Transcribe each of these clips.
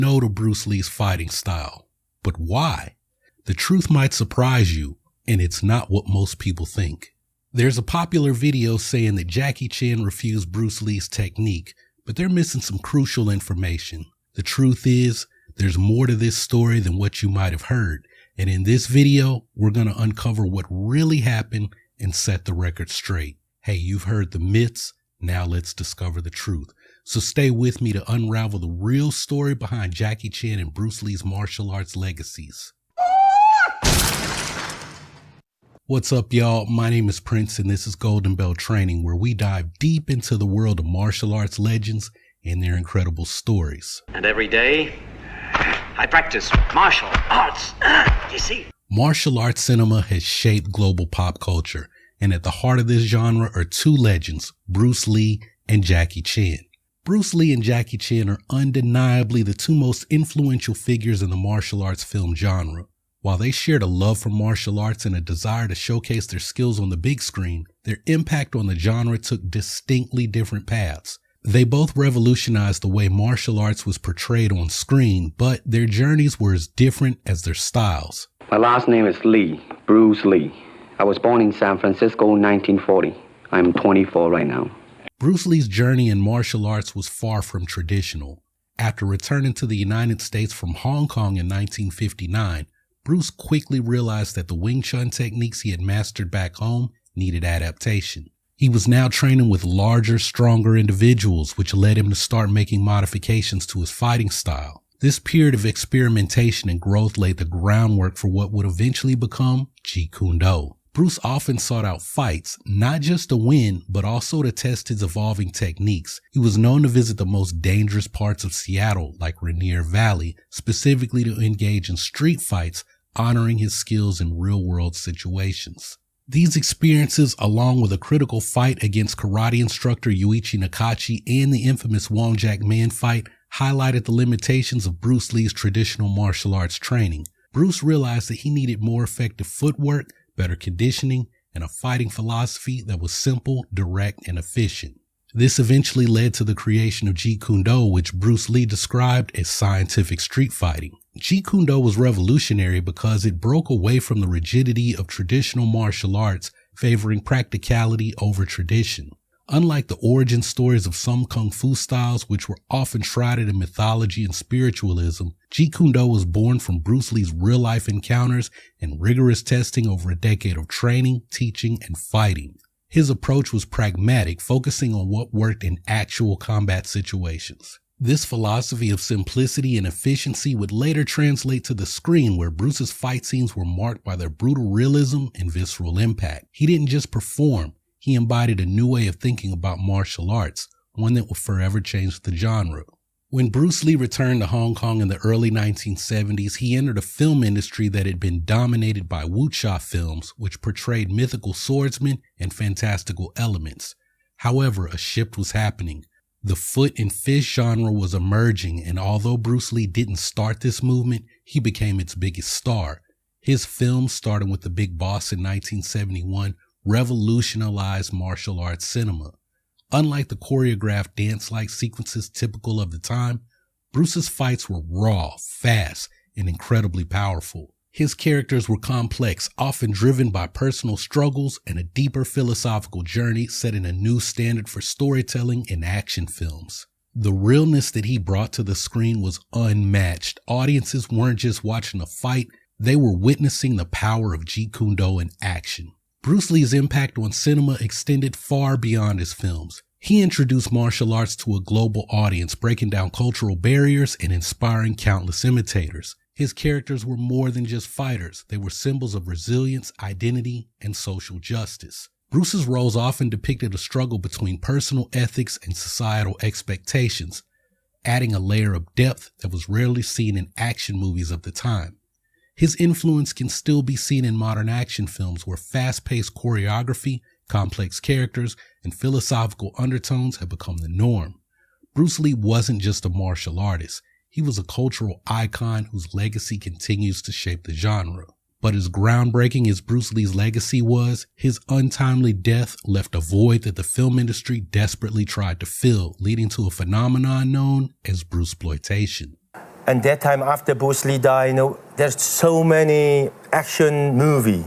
know to Bruce Lee's fighting style. But why? The truth might surprise you, and it's not what most people think. There's a popular video saying that Jackie Chan refused Bruce Lee's technique, but they're missing some crucial information. The truth is, there's more to this story than what you might have heard, and in this video, we're going to uncover what really happened and set the record straight. Hey, you've heard the myths, now let's discover the truth. So stay with me to unravel the real story behind Jackie Chan and Bruce Lee's martial arts legacies. What's up, y'all? My name is Prince, and this is Goldenbell Training, where we dive deep into the world of martial arts legends and their incredible stories. And every day, I practice martial arts. You see? Martial arts cinema has shaped global pop culture, and at the heart of this genre are two legends, Bruce Lee and Jackie Chan. Bruce Lee and Jackie Chan are undeniably the two most influential figures in the martial arts film genre. While they shared a love for martial arts and a desire to showcase their skills on the big screen, their impact on the genre took distinctly different paths. They both revolutionized the way martial arts was portrayed on screen, but their journeys were as different as their styles. My last name is Lee, Bruce Lee. I was born in San Francisco in 1940. I'm 24 right now. Bruce Lee's journey in martial arts was far from traditional. After returning to the United States from Hong Kong in 1959, Bruce quickly realized that the Wing Chun techniques he had mastered back home needed adaptation. He was now training with larger, stronger individuals, which led him to start making modifications to his fighting style. This period of experimentation and growth laid the groundwork for what would eventually become Jeet Kune. Bruce often sought out fights, not just to win, but also to test his evolving techniques. He was known to visit the most dangerous parts of Seattle, like Rainier Valley, specifically to engage in street fights, honoring his skills in real-world situations. These experiences, along with a critical fight against karate instructor Yuichi Nakachi and the infamous Wong Jack Man fight, highlighted the limitations of Bruce Lee's traditional martial arts training. Bruce realized that he needed more effective footwork, better conditioning, and a fighting philosophy that was simple, direct, and efficient. This eventually led to the creation of Jeet Kune, which Bruce Lee described as scientific street fighting. Jeet Kune was revolutionary because it broke away from the rigidity of traditional martial arts, favoring practicality over tradition. Unlike the origin stories of some kung fu styles, which were often shrouded in mythology and spiritualism, Jeet Kune was born from Bruce Lee's real-life encounters and rigorous testing over a decade of training, teaching, and fighting. His approach was pragmatic, focusing on what worked in actual combat situations. This philosophy of simplicity and efficiency would later translate to the screen, where Bruce's fight scenes were marked by their brutal realism and visceral impact. He didn't just perform, he embodied a new way of thinking about martial arts, one that would forever change the genre. When Bruce Lee returned to Hong Kong in the early 1970s, he entered a film industry that had been dominated by wuxia films, which portrayed mythical swordsmen and fantastical elements. However, a shift was happening. The foot and fist genre was emerging, and although Bruce Lee didn't start this movement, he became its biggest star. His films, starting with The Big Boss in 1971, revolutionized martial arts cinema. Unlike the choreographed dance-like sequences typical of the time, Bruce's fights were raw, fast, and incredibly powerful. His characters were complex, often driven by personal struggles and a deeper philosophical journey, setting a new standard for storytelling in action films. The realness that he brought to the screen was unmatched. Audiences weren't just watching a fight, they were witnessing the power of Jeet Kune in action. Bruce Lee's impact on cinema extended far beyond his films. He introduced martial arts to a global audience, breaking down cultural barriers and inspiring countless imitators. His characters were more than just fighters. They were symbols of resilience, identity, and social justice. Bruce's roles often depicted a struggle between personal ethics and societal expectations, adding a layer of depth that was rarely seen in action movies of the time. His influence can still be seen in modern action films, where fast-paced choreography, complex characters, and philosophical undertones have become the norm. Bruce Lee wasn't just a martial artist. He was a cultural icon whose legacy continues to shape the genre. But as groundbreaking as Bruce Lee's legacy was, his untimely death left a void that the film industry desperately tried to fill, leading to a phenomenon known as Bruceploitation. And that time after Bruce Lee died, you know, there's so many action movie.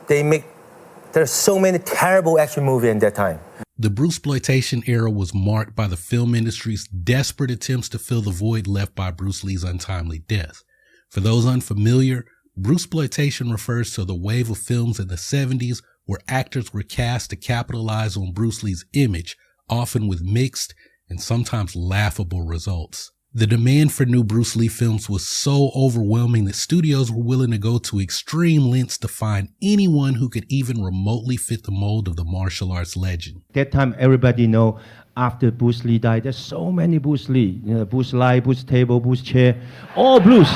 There's so many terrible action movies in that time. The Bruceploitation era was marked by the film industry's desperate attempts to fill the void left by Bruce Lee's untimely death. For those unfamiliar, Bruceploitation refers to the wave of films in the 70s where actors were cast to capitalize on Bruce Lee's image, often with mixed and sometimes laughable results. The demand for new Bruce Lee films was so overwhelming that studios were willing to go to extreme lengths to find anyone who could even remotely fit the mold of the martial arts legend. That time, everybody know after Bruce Lee died, there's so many Bruce Lee. You know, Bruce Lee, Bruce Table, Bruce Chair, all Bruce.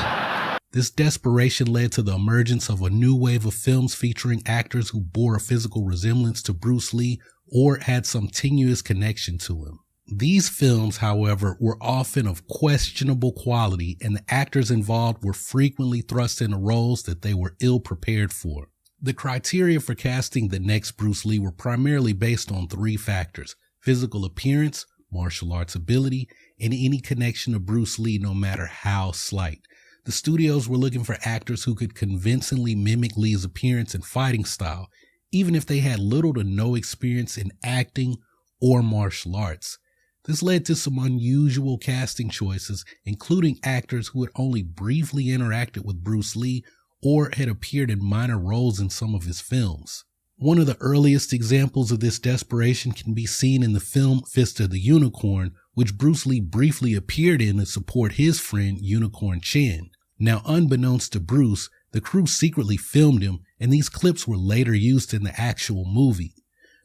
This desperation led to the emergence of a new wave of films featuring actors who bore a physical resemblance to Bruce Lee or had some tenuous connection to him. These films, however, were often of questionable quality, and the actors involved were frequently thrust into roles that they were ill prepared for. The criteria for casting the next Bruce Lee were primarily based on three factors: physical appearance, martial arts ability, and any connection to Bruce Lee, no matter how slight. The studios were looking for actors who could convincingly mimic Lee's appearance and fighting style, even if they had little to no experience in acting or martial arts. This led to some unusual casting choices, including actors who had only briefly interacted with Bruce Lee or had appeared in minor roles in some of his films. One of the earliest examples of this desperation can be seen in the film Fist of the Unicorn, which Bruce Lee briefly appeared in to support his friend Unicorn Chin. Now, unbeknownst to Bruce, the crew secretly filmed him, and these clips were later used in the actual movie.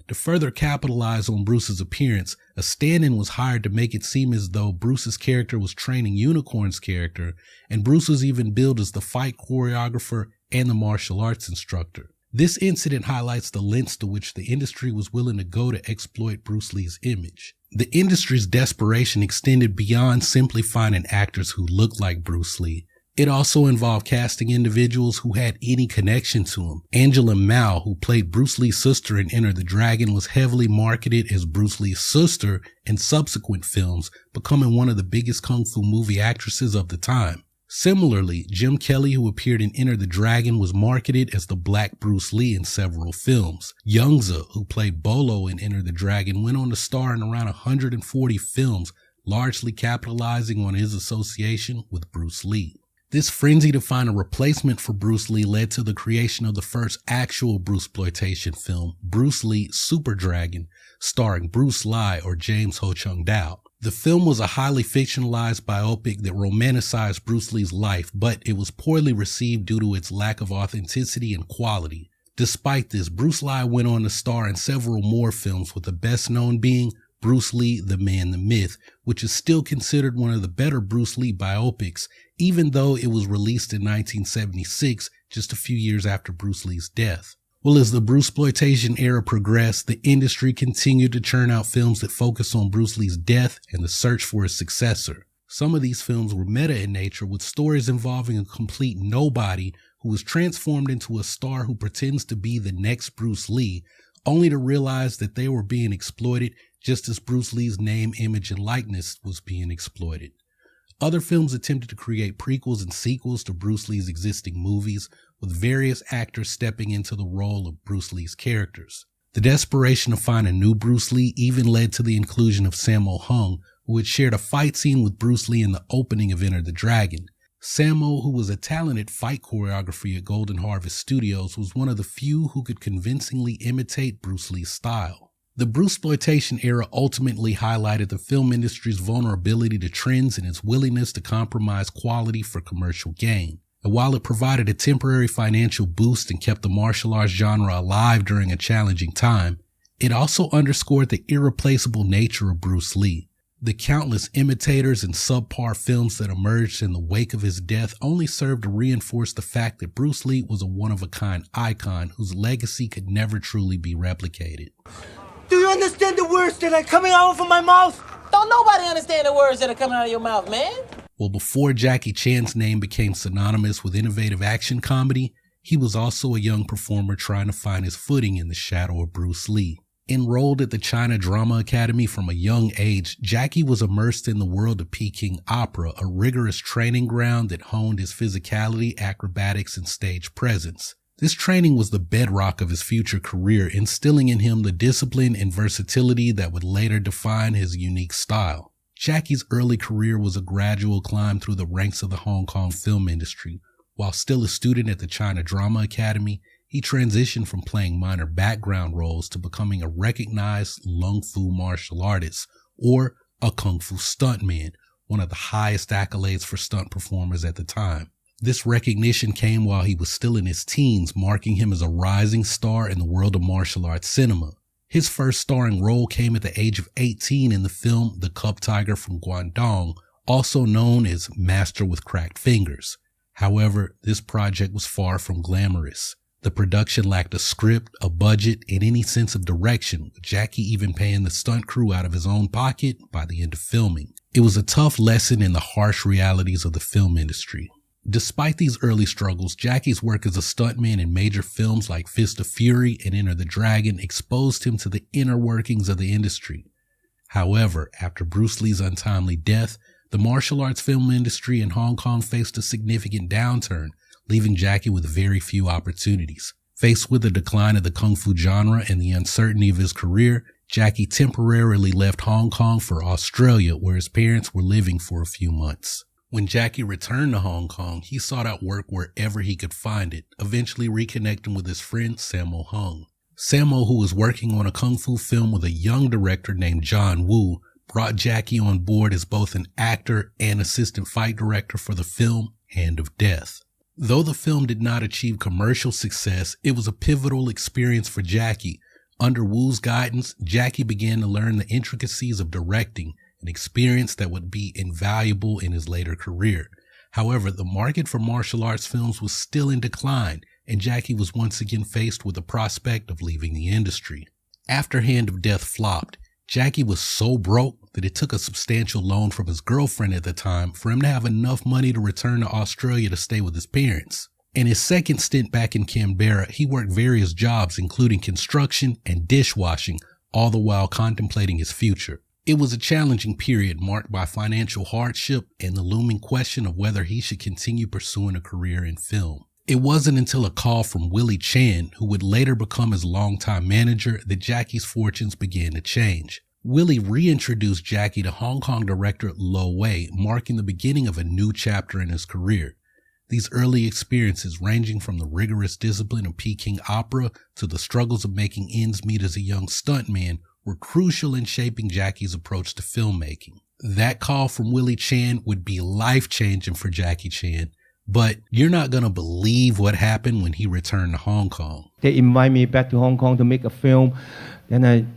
To further capitalize on Bruce's appearance, a stand-in was hired to make it seem as though Bruce's character was training Unicorn's character, and Bruce was even billed as the fight choreographer and the martial arts instructor. This incident highlights the lengths to which the industry was willing to go to exploit Bruce Lee's image. The industry's desperation extended beyond simply finding actors who looked like Bruce Lee. It also involved casting individuals who had any connection to him. Angela Mao, who played Bruce Lee's sister in Enter the Dragon, was heavily marketed as Bruce Lee's sister in subsequent films, becoming one of the biggest kung fu movie actresses of the time. Similarly, Jim Kelly, who appeared in Enter the Dragon, was marketed as the Black Bruce Lee in several films. Youngza, who played Bolo in Enter the Dragon, went on to star in around 140 films, largely capitalizing on his association with Bruce Lee. This frenzy to find a replacement for Bruce Lee led to the creation of the first actual Bruceploitation film, Bruce Lee Super Dragon, starring Bruce Lee or James Ho Chung Dao. The film was a highly fictionalized biopic that romanticized Bruce Lee's life, but it was poorly received due to its lack of authenticity and quality. Despite this, Bruce Lee went on to star in several more films, with the best known being Bruce Lee, The Man, the Myth, which is still considered one of the better Bruce Lee biopics, even though it was released in 1976, just a few years after Bruce Lee's death. Well, as the Bruceploitation era progressed, the industry continued to churn out films that focus on Bruce Lee's death and the search for his successor. Some of these films were meta in nature, with stories involving a complete nobody who was transformed into a star who pretends to be the next Bruce Lee, only to realize that they were being exploited just as Bruce Lee's name, image, and likeness was being exploited. Other films attempted to create prequels and sequels to Bruce Lee's existing movies, with various actors stepping into the role of Bruce Lee's characters. The desperation to find a new Bruce Lee even led to the inclusion of Sammo Hung, who had shared a fight scene with Bruce Lee in the opening of Enter the Dragon. Sammo, who was a talented fight choreographer at Golden Harvest Studios, was one of the few who could convincingly imitate Bruce Lee's style. The Bruceploitation era ultimately highlighted the film industry's vulnerability to trends and its willingness to compromise quality for commercial gain. And while it provided a temporary financial boost and kept the martial arts genre alive during a challenging time, it also underscored the irreplaceable nature of Bruce Lee. The countless imitators and subpar films that emerged in the wake of his death only served to reinforce the fact that Bruce Lee was a one-of-a-kind icon whose legacy could never truly be replicated. Do you understand the words that are coming out of my mouth? Don't nobody understand the words that are coming out of your mouth, man. Well, before Jackie Chan's name became synonymous with innovative action comedy, he was also a young performer trying to find his footing in the shadow of Bruce Lee. Enrolled at the China Drama Academy from a young age, Jackie was immersed in the world of Peking opera, a rigorous training ground that honed his physicality, acrobatics, and stage presence. This training was the bedrock of his future career, instilling in him the discipline and versatility that would later define his unique style. Jackie's early career was a gradual climb through the ranks of the Hong Kong film industry. While still a student at the China Drama Academy, he transitioned from playing minor background roles to becoming a recognized Lung Fu martial artist, or a Kung Fu stuntman, one of the highest accolades for stunt performers at the time. This recognition came while he was still in his teens, marking him as a rising star in the world of martial arts cinema. His first starring role came at the age of 18 in the film The Cub Tiger from Guangdong, also known as Master with Cracked Fingers. However, this project was far from glamorous. The production lacked a script, a budget, and any sense of direction, with Jackie even paying the stunt crew out of his own pocket by the end of filming. It was a tough lesson in the harsh realities of the film industry. Despite these early struggles, Jackie's work as a stuntman in major films like Fist of Fury and Enter the Dragon exposed him to the inner workings of the industry. However, after Bruce Lee's untimely death, the martial arts film industry in Hong Kong faced a significant downturn, leaving Jackie with very few opportunities. Faced with the decline of the Kung Fu genre and the uncertainty of his career, Jackie temporarily left Hong Kong for Australia, where his parents were living for a few months. When Jackie returned to Hong Kong, he sought out work wherever he could find it, eventually reconnecting with his friend Sammo Hung. Sammo, who was working on a Kung Fu film with a young director named John Woo, brought Jackie on board as both an actor and assistant fight director for the film Hand of Death. Though the film did not achieve commercial success, it was a pivotal experience for Jackie. Under Woo's guidance, Jackie began to learn the intricacies of directing, an experience that would be invaluable in his later career. However, the market for martial arts films was still in decline, and Jackie was once again faced with the prospect of leaving the industry. After Hand of Death flopped, Jackie was so broke that it took a substantial loan from his girlfriend at the time for him to have enough money to return to Australia to stay with his parents. In his second stint back in Canberra, he worked various jobs including construction and dishwashing, all the while contemplating his future. It was a challenging period marked by financial hardship and the looming question of whether he should continue pursuing a career in film. It wasn't until a call from Willie Chan, who would later become his longtime manager, that Jackie's fortunes began to change. Willie reintroduced Jackie to Hong Kong director Lo Wei, marking the beginning of a new chapter in his career. These early experiences, ranging from the rigorous discipline of Peking opera to the struggles of making ends meet as a young stuntman, were crucial in shaping Jackie's approach to filmmaking. That call from Willie Chan would be life-changing for Jackie Chan, but you're not going to believe what happened when he returned to Hong Kong. They invite me back to Hong Kong to make a film, and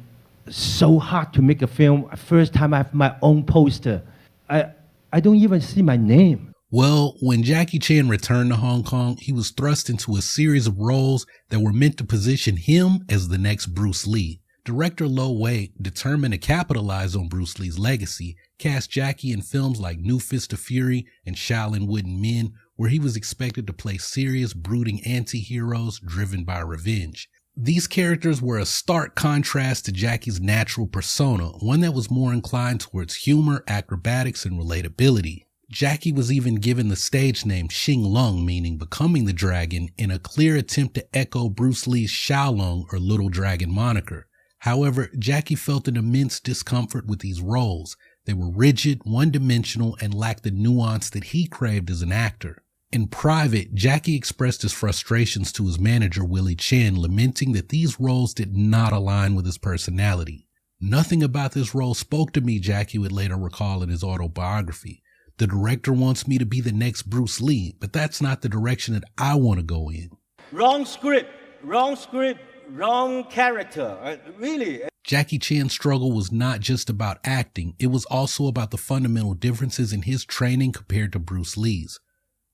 so hard to make a film. First time I have my own poster. I don't even see my name. Well, when Jackie Chan returned to Hong Kong, he was thrust into a series of roles that were meant to position him as the next Bruce Lee. Director Lo Wei, determined to capitalize on Bruce Lee's legacy, cast Jackie in films like New Fist of Fury and Shaolin Wooden Men, where he was expected to play serious, brooding anti-heroes driven by revenge. These characters were a stark contrast to Jackie's natural persona, one that was more inclined towards humor, acrobatics, and relatability. Jackie was even given the stage name Xing Lung, meaning becoming the dragon, in a clear attempt to echo Bruce Lee's Xiaolong or Little Dragon moniker. However, Jackie felt an immense discomfort with these roles. They were rigid, one-dimensional, and lacked the nuance that he craved as an actor. In private, Jackie expressed his frustrations to his manager, Willie Chan, lamenting that these roles did not align with his personality. "Nothing about this role spoke to me," Jackie would later recall in his autobiography. "The director wants me to be the next Bruce Lee, but that's not the direction that I want to go in." Wrong script, wrong character. Really. Jackie Chan's struggle was not just about acting, it was also about the fundamental differences in his training compared to Bruce Lee's.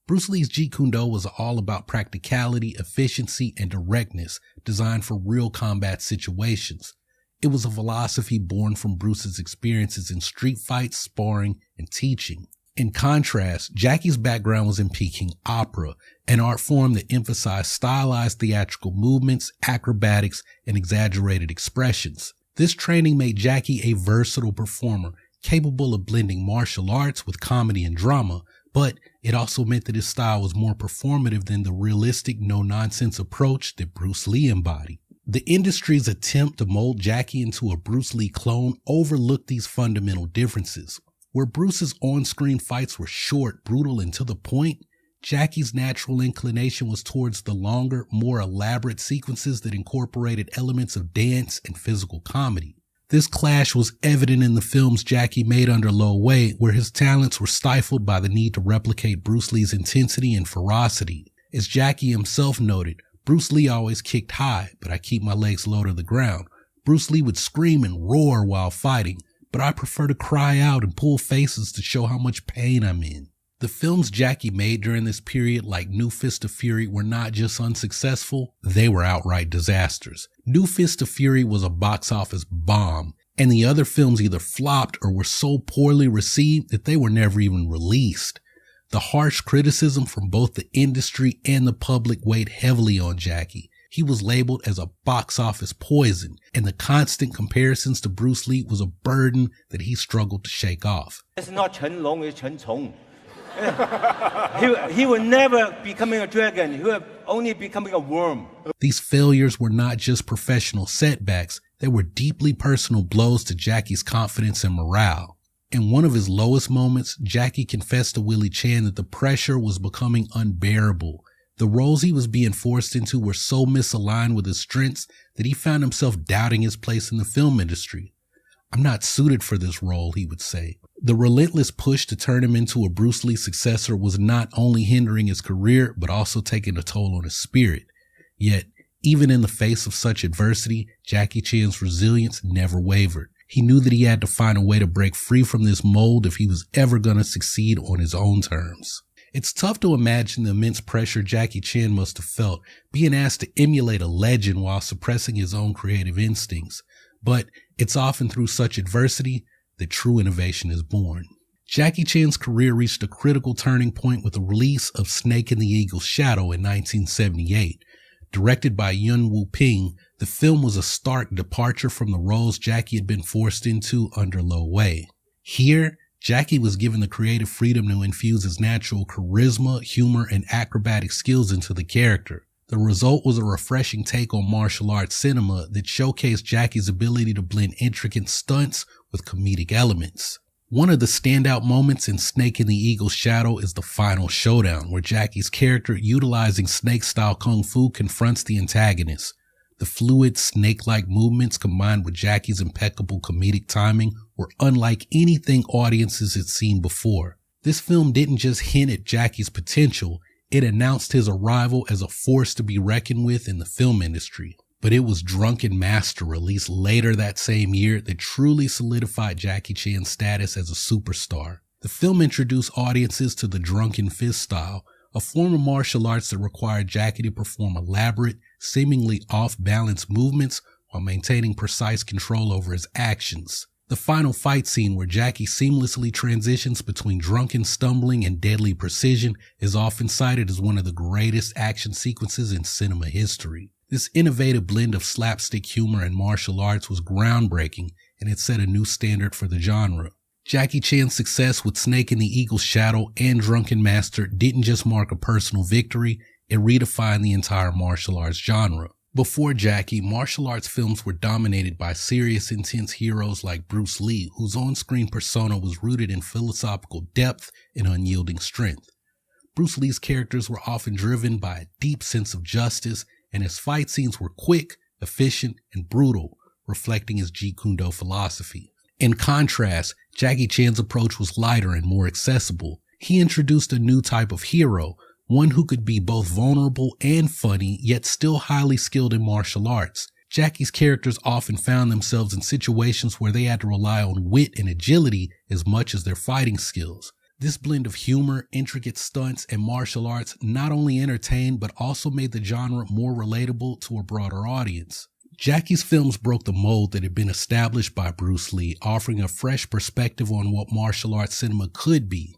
Bruce Lee's Jeet Kune was all about practicality, efficiency, and directness, designed for real combat situations. It was a philosophy born from Bruce's experiences in street fights, sparring, and teaching. In contrast, Jackie's background was in Peking opera, an art form that emphasized stylized theatrical movements, acrobatics, and exaggerated expressions. This training made Jackie a versatile performer, capable of blending martial arts with comedy and drama, but it also meant that his style was more performative than the realistic, no-nonsense approach that Bruce Lee embodied. The industry's attempt to mold Jackie into a Bruce Lee clone overlooked these fundamental differences. Where Bruce's on-screen fights were short, brutal, and to the point, Jackie's natural inclination was towards the longer, more elaborate sequences that incorporated elements of dance and physical comedy. This clash was evident in the films Jackie made under Lo Wei, where his talents were stifled by the need to replicate Bruce Lee's intensity and ferocity. As Jackie himself noted, Bruce Lee always kicked high, but I keep my legs low to the ground. Bruce Lee would scream and roar while fighting, but I prefer to cry out and pull faces to show how much pain I'm in. The films Jackie made during this period, like New Fist of Fury, were not just unsuccessful, they were outright disasters. New Fist of Fury was a box office bomb, and the other films either flopped or were so poorly received that they were never even released. The harsh criticism from both the industry and the public weighed heavily on Jackie. He was labeled as a box office poison, and the constant comparisons to Bruce Lee was a burden that he struggled to shake off. It's not Chen Long, it's Chen Cong. He will never becoming a dragon. He will only becoming a worm. These failures were not just professional setbacks. They were deeply personal blows to Jackie's confidence and morale. In one of his lowest moments, Jackie confessed to Willie Chan that the pressure was becoming unbearable. The roles he was being forced into were so misaligned with his strengths that he found himself doubting his place in the film industry. "I'm not suited for this role," he would say. The relentless push to turn him into a Bruce Lee successor was not only hindering his career, but also taking a toll on his spirit. Yet, even in the face of such adversity, Jackie Chan's resilience never wavered. He knew that he had to find a way to break free from this mold if he was ever going to succeed on his own terms. It's tough to imagine the immense pressure Jackie Chan must have felt, being asked to emulate a legend while suppressing his own creative instincts. But it's often through such adversity that true innovation is born. Jackie Chan's career reached a critical turning point with the release of Snake in the Eagle's Shadow in 1978. Directed by Yuen Wu-ping, the film was a stark departure from the roles Jackie had been forced into under Lo Wei. Here, Jackie was given the creative freedom to infuse his natural charisma, humor, and acrobatic skills into the character. The result was a refreshing take on martial arts cinema that showcased Jackie's ability to blend intricate stunts with comedic elements. One of the standout moments in Snake in the Eagle's Shadow is the final showdown, where Jackie's character, utilizing snake-style kung fu, confronts the antagonist. The fluid, snake-like movements combined with Jackie's impeccable comedic timing were unlike anything audiences had seen before. This film didn't just hint at Jackie's potential, it announced his arrival as a force to be reckoned with in the film industry. But it was Drunken Master, released later that same year, that truly solidified Jackie Chan's status as a superstar. The film introduced audiences to the Drunken Fist style, a form of martial arts that required Jackie to perform elaborate, seemingly off-balance movements while maintaining precise control over his actions. The final fight scene, where Jackie seamlessly transitions between drunken stumbling and deadly precision, is often cited as one of the greatest action sequences in cinema history. This innovative blend of slapstick humor and martial arts was groundbreaking, and it set a new standard for the genre. Jackie Chan's success with Snake in the Eagle's Shadow and Drunken Master didn't just mark a personal victory, it redefined the entire martial arts genre. Before Jackie, martial arts films were dominated by serious, intense heroes like Bruce Lee, whose on-screen persona was rooted in philosophical depth and unyielding strength. Bruce Lee's characters were often driven by a deep sense of justice, and his fight scenes were quick, efficient, and brutal, reflecting his Jeet Kune philosophy. In contrast, Jackie Chan's approach was lighter and more accessible. He introduced a new type of hero, one who could be both vulnerable and funny, yet still highly skilled in martial arts. Jackie's characters often found themselves in situations where they had to rely on wit and agility as much as their fighting skills. This blend of humor, intricate stunts, and martial arts not only entertained, but also made the genre more relatable to a broader audience. Jackie's films broke the mold that had been established by Bruce Lee, offering a fresh perspective on what martial arts cinema could be.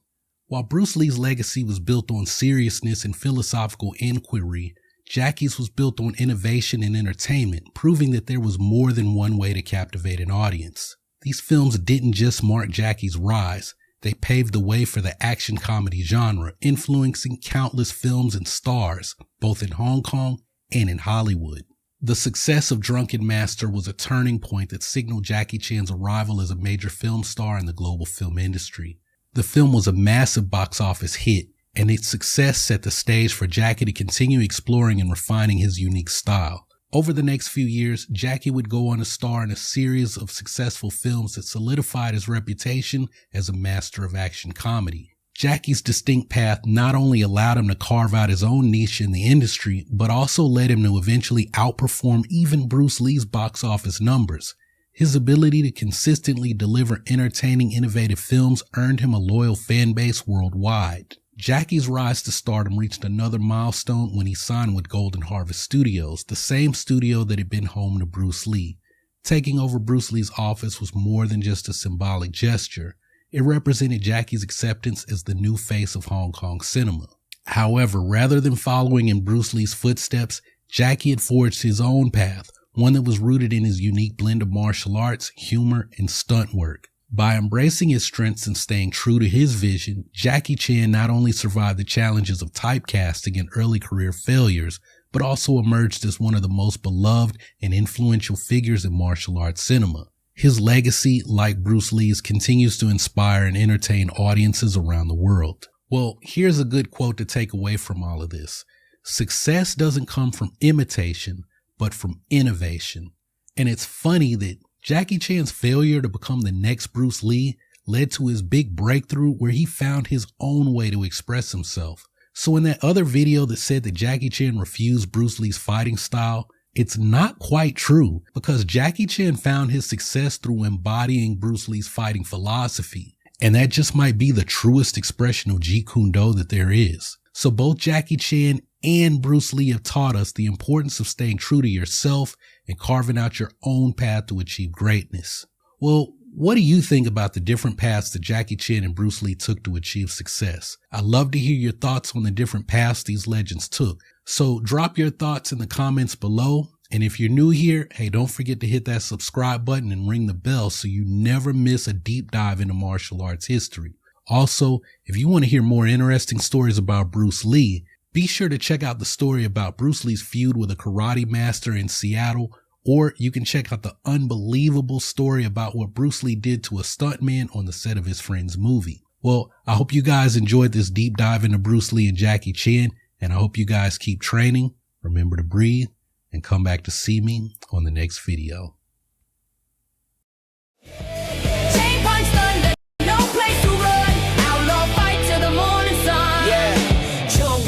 While Bruce Lee's legacy was built on seriousness and philosophical inquiry, Jackie's was built on innovation and entertainment, proving that there was more than one way to captivate an audience. These films didn't just mark Jackie's rise, they paved the way for the action comedy genre, influencing countless films and stars, both in Hong Kong and in Hollywood. The success of Drunken Master was a turning point that signaled Jackie Chan's arrival as a major film star in the global film industry. The film was a massive box office hit, and its success set the stage for Jackie to continue exploring and refining his unique style. Over the next few years, Jackie would go on to star in a series of successful films that solidified his reputation as a master of action comedy. Jackie's distinct path not only allowed him to carve out his own niche in the industry, but also led him to eventually outperform even Bruce Lee's box office numbers. His ability to consistently deliver entertaining, innovative films earned him a loyal fan base worldwide. Jackie's rise to stardom reached another milestone when he signed with Golden Harvest Studios, the same studio that had been home to Bruce Lee. Taking over Bruce Lee's office was more than just a symbolic gesture. It represented Jackie's acceptance as the new face of Hong Kong cinema. However, rather than following in Bruce Lee's footsteps, Jackie had forged his own path, one that was rooted in his unique blend of martial arts, humor, and stunt work. By embracing his strengths and staying true to his vision, Jackie Chan not only survived the challenges of typecasting and early career failures, but also emerged as one of the most beloved and influential figures in martial arts cinema. His legacy, like Bruce Lee's, continues to inspire and entertain audiences around the world. Well, here's a good quote to take away from all of this. Success doesn't come from imitation, but from innovation. And it's funny that Jackie Chan's failure to become the next Bruce Lee led to his big breakthrough where he found his own way to express himself. So in that other video that said that Jackie Chan refused Bruce Lee's fighting style, it's not quite true, because Jackie Chan found his success through embodying Bruce Lee's fighting philosophy. And that just might be the truest expression of Jeet Kune Do that there is. So both Jackie Chan and Bruce Lee have taught us the importance of staying true to yourself and carving out your own path to achieve greatness. Well, what do you think about the different paths that Jackie Chan and Bruce Lee took to achieve success? I'd love to hear your thoughts on the different paths these legends took. So drop your thoughts in the comments below. And if you're new here, hey, don't forget to hit that subscribe button and ring the bell so you never miss a deep dive into martial arts history. Also, if you want to hear more interesting stories about Bruce Lee, be sure to check out the story about Bruce Lee's feud with a karate master in Seattle, or you can check out the unbelievable story about what Bruce Lee did to a stuntman on the set of his friend's movie. Well, I hope you guys enjoyed this deep dive into Bruce Lee and Jackie Chan, and I hope you guys keep training, remember to breathe, and come back to see me on the next video.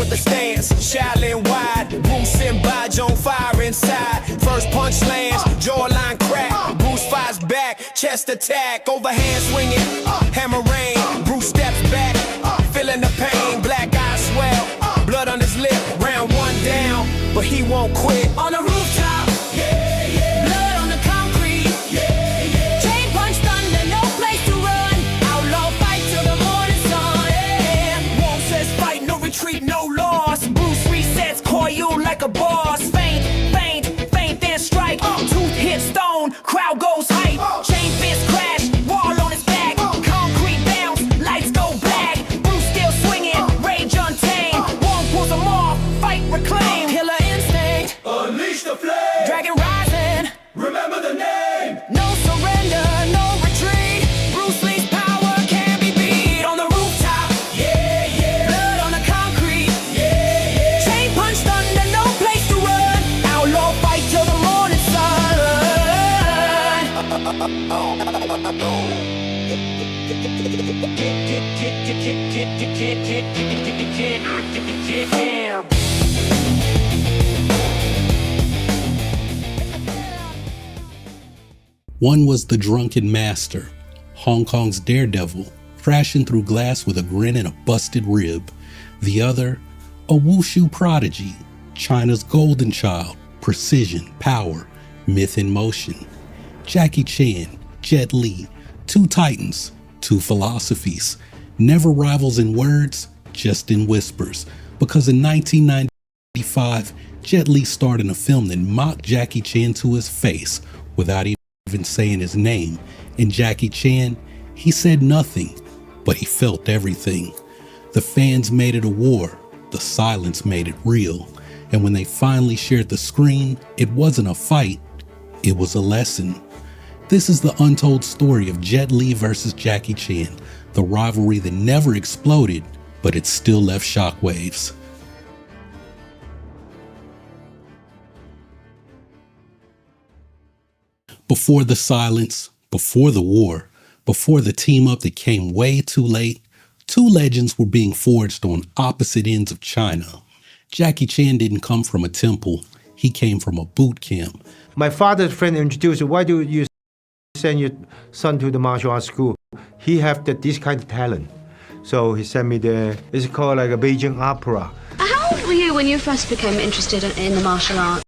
The stance, Shaolin wide, Bruce and Bodge on fire inside. First punch lands, jawline crack. Bruce fights back, chest attack, overhand swinging, hammer rain. Bruce steps back, feeling the pain. Black eyes swell, blood on his lip. Round one down, but he won't quit. On the rooftop, blood on the concrete. Chain punch thunder, no place to run. Outlaw fight till the morning sun. Wall says fight, no retreat, no loss. Bruce resets, coil like a boss. Feint, then strike. Tooth hits stone, crowd goes hype. Chain fist crash, wall on his back. Concrete bounce, lights go black. Bruce still swinging, rage untamed. Wong pulls him off, fight reclaimed. Killer instinct, unleash the flame. Dragon rising, remember the name. No surrender, no retreat. Bruce Lee's power can't be beat. On the rooftop, blood on the concrete. Chain punch thunder, no place to run. Outlaw fight till the morning sun. One was the Drunken Master, Hong Kong's daredevil, crashing through glass with a grin and a busted rib. The other, a wushu prodigy, China's golden child, precision, power, myth in motion. Jackie Chan, Jet Li, two titans, two philosophies. never rivals in words, just in whispers, because in 1995, Jet Li starred in a film that mocked Jackie Chan to his face without even saying his name. And Jackie Chan, he said nothing, but he felt everything. The fans made it a war, the silence made it real. And when they finally shared the screen, it wasn't a fight, it was a lesson. This is the untold story of Jet Li versus Jackie Chan, the rivalry that never exploded, but it still left shockwaves. Before the silence, before the war, before the team up that came way too late, two legends were being forged on opposite ends of China. Jackie Chan didn't come from a temple, he came from a boot camp. My father's friend introduced, why do you send your son to the martial arts school? He have this kind of talent. So he sent me there. It's called like a Beijing opera. How old were you when you first became interested in the martial arts?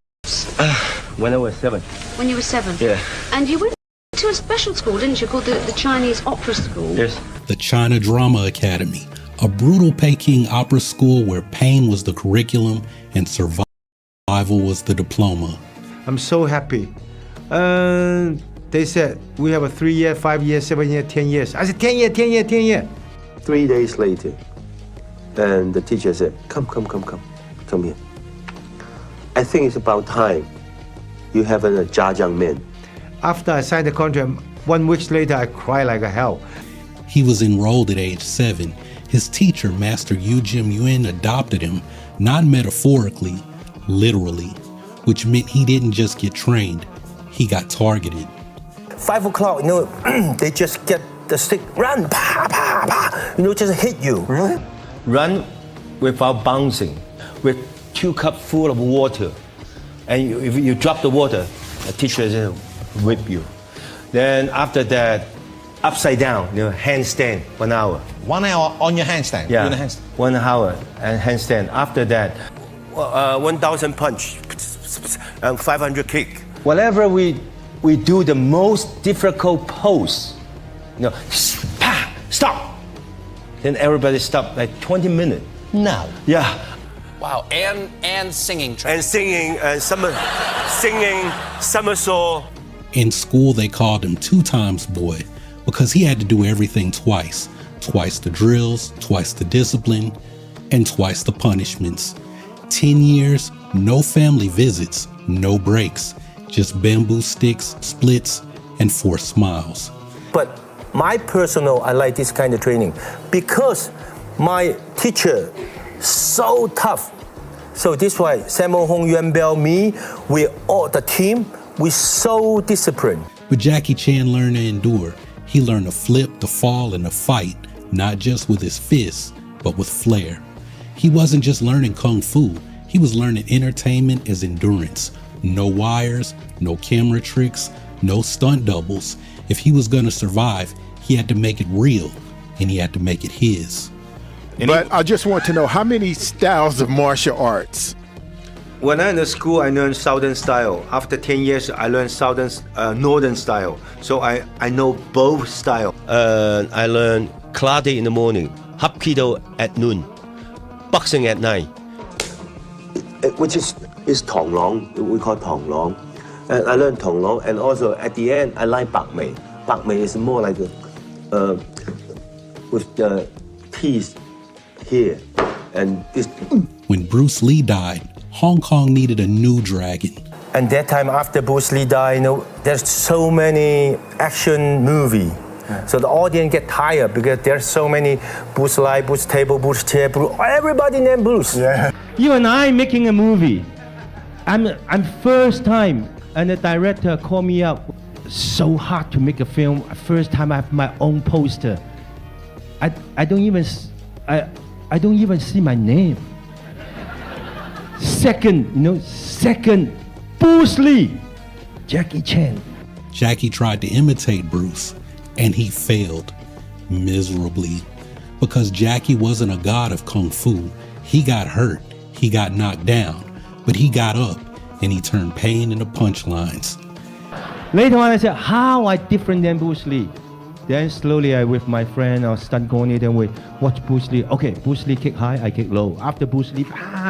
When I was 7. When you were 7? Yeah. And you went to a special school, didn't you, called the Chinese Opera School? Yes. The China Drama Academy, a brutal Peking opera school where pain was the curriculum and survival was the diploma. I'm so happy. They said, we have a 3 year, 5 year, 7 year, 10 years. I said, 10 year, 10 year, 10 year. 3 days later, and the teacher said, come here. I think it's about time you have a Zhajang man. After I signed the contract, 1 week later, I cried like a hell. He was enrolled at age 7. His teacher, Master Yu Jim Yuen, adopted him, not metaphorically, literally, which meant he didn't just get trained, he got targeted. 5 o'clock, they just get the stick, run, pa, pa, pa, just hit you. Really? Run without bouncing, with 2 cups full of water. And if you drop the water, the teacher will whip you. Then after that, upside down, handstand, 1 hour. 1 hour on your handstand? Yeah, doing a handstand. 1 hour and handstand. After that, 1,000 punch, 500 kick. whatever we do the most difficult pose, stop. Then everybody stop like 20 minutes. No. Yeah. Wow, and singing. And singing, singing, somersault. In school, they called him 2 times boy because he had to do everything twice. Twice the drills, twice the discipline, and twice the punishments. 10 years, no family visits, no breaks, just bamboo sticks, splits, and forced smiles. But my personal, I like this kind of training because my teacher, so tough. So this why Sammo Hung, Yuan Bell, me, we all the team, we so disciplined. But Jackie Chan learned to endure. He learned to flip, to fall, and to fight, not just with his fists, but with flair. He wasn't just learning Kung Fu, he was learning entertainment as endurance. No wires, no camera tricks, no stunt doubles. If he was gonna survive, he had to make it real, and he had to make it his. But I just want to know, how many styles of martial arts? When I'm in the school, I learned Southern style. After 10 years, I learned Northern style. So I know both styles. I learned karate in the morning, hapkido at noon, boxing at night. Which is Tong Long, we call Tong Long. And I learned Tong Long, and also at the end, I like Bak Mei. Bak Mei is more like with the teeth here. And this. When Bruce Lee died, Hong Kong needed a new dragon. And that time after Bruce Lee died, there's so many action movie. So the audience get tired because there's so many Bruce Lee, Bruce table, Bruce chair, everybody named Bruce. Yeah. You and I making a movie. I'm first time, and the director called me up. So hard to make a film. First time I have my own poster. I don't even see my name. Second, Bruce Lee, Jackie Chan. Jackie tried to imitate Bruce, and he failed miserably. Because Jackie wasn't a god of Kung Fu. He got hurt, he got knocked down, but he got up, and he turned pain into punchlines. Later on, I said, how I different than Bruce Lee? Then slowly, with my friend or stunt coordinator, we watch Bruce Lee. Okay, Bruce Lee kick high, I kick low. After Bruce Lee,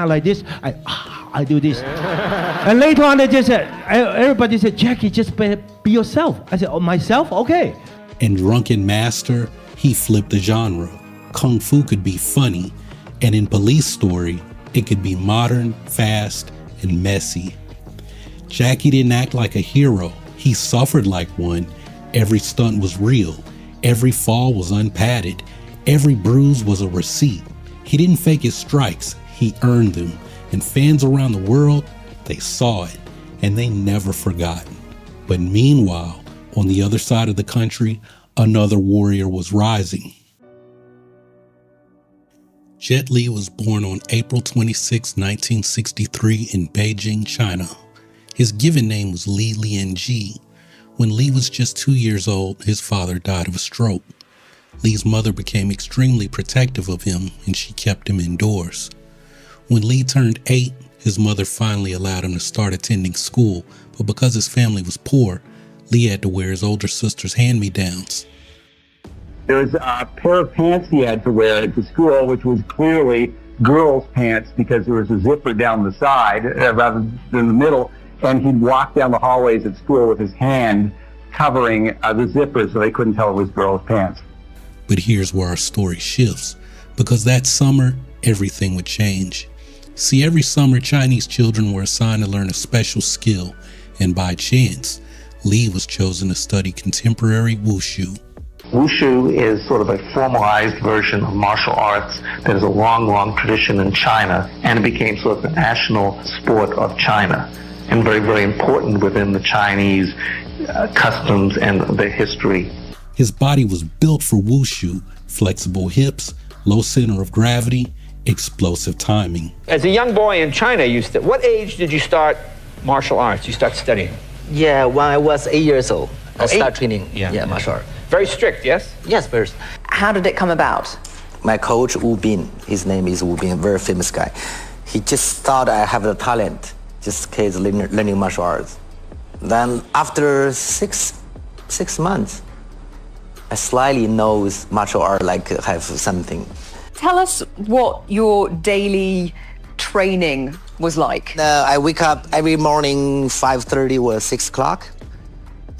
like this, I do this. And later on, they just said, everybody said, Jackie, just be yourself. I said, oh, myself? Okay. In Drunken Master, he flipped the genre. Kung Fu could be funny, and in Police Story, it could be modern, fast, and messy. Jackie didn't act like a hero. He suffered like one. Every stunt was real. Every fall was unpadded. Every bruise was a receipt. He didn't fake his strikes. He earned them. And fans around the world, they saw it, and they never forgot. But meanwhile, on the other side of the country, another warrior was rising. Jet Li was born on April 26, 1963 in Beijing, China. His given name was Li Lianji. When Li was just 2 years old, his father died of a stroke. Li's mother became extremely protective of him, and she kept him indoors. When Li turned 8, his mother finally allowed him to start attending school, but because his family was poor, Li had to wear his older sister's hand-me-downs. There was a pair of pants he had to wear to school, which was clearly girls' pants because there was a zipper down the side rather than the middle, and he'd walk down the hallways at school with his hand covering the zipper so they couldn't tell it was girls' pants. But here's where our story shifts, because that summer, everything would change. See, every summer, Chinese children were assigned to learn a special skill, and by chance, Li was chosen to study contemporary wushu. Wushu is sort of a formalized version of martial arts that has a long, long tradition in China, and it became sort of the national sport of China, and very, very important within the Chinese customs and their history. His body was built for wushu: flexible hips, low center of gravity, explosive timing. As a young boy in China, what age did you start martial arts? You start studying? Yeah, when I was 8 years old, I started training martial art. Very strict, yes? Yes, very. How did it come about? My coach, Wu Bin, his name is Wu Bin, a very famous guy. He just thought I have the talent, just kids learning martial arts. Then after six months, I slightly knows martial art, like have something. Tell us what your daily training was like. I wake up every morning 5:30 or 6 o'clock,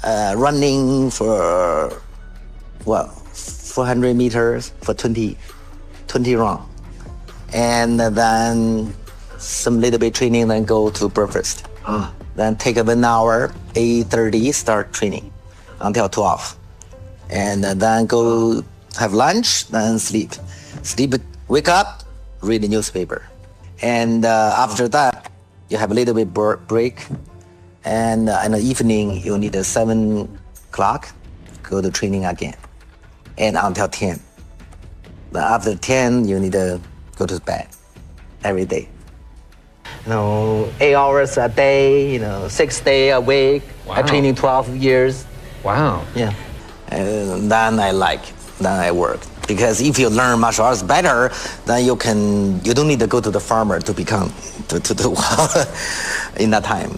running for 400 meters for 20 rounds, and then some little bit training, then go to breakfast. Then take 1 hour, 8:30 start training until 12, and then go have lunch, then sleep, wake up, read the newspaper. And after that, you have a little bit break. And in the evening, you need 7 o'clock, go to training again. And until 10. But after 10, you need to go to bed every day. 8 hours a day, 6 days a week. Wow. I training 12 years. Wow. Yeah. And then I work. Because if you learn martial arts better, then you don't need to go to the farmer to become, to in that time,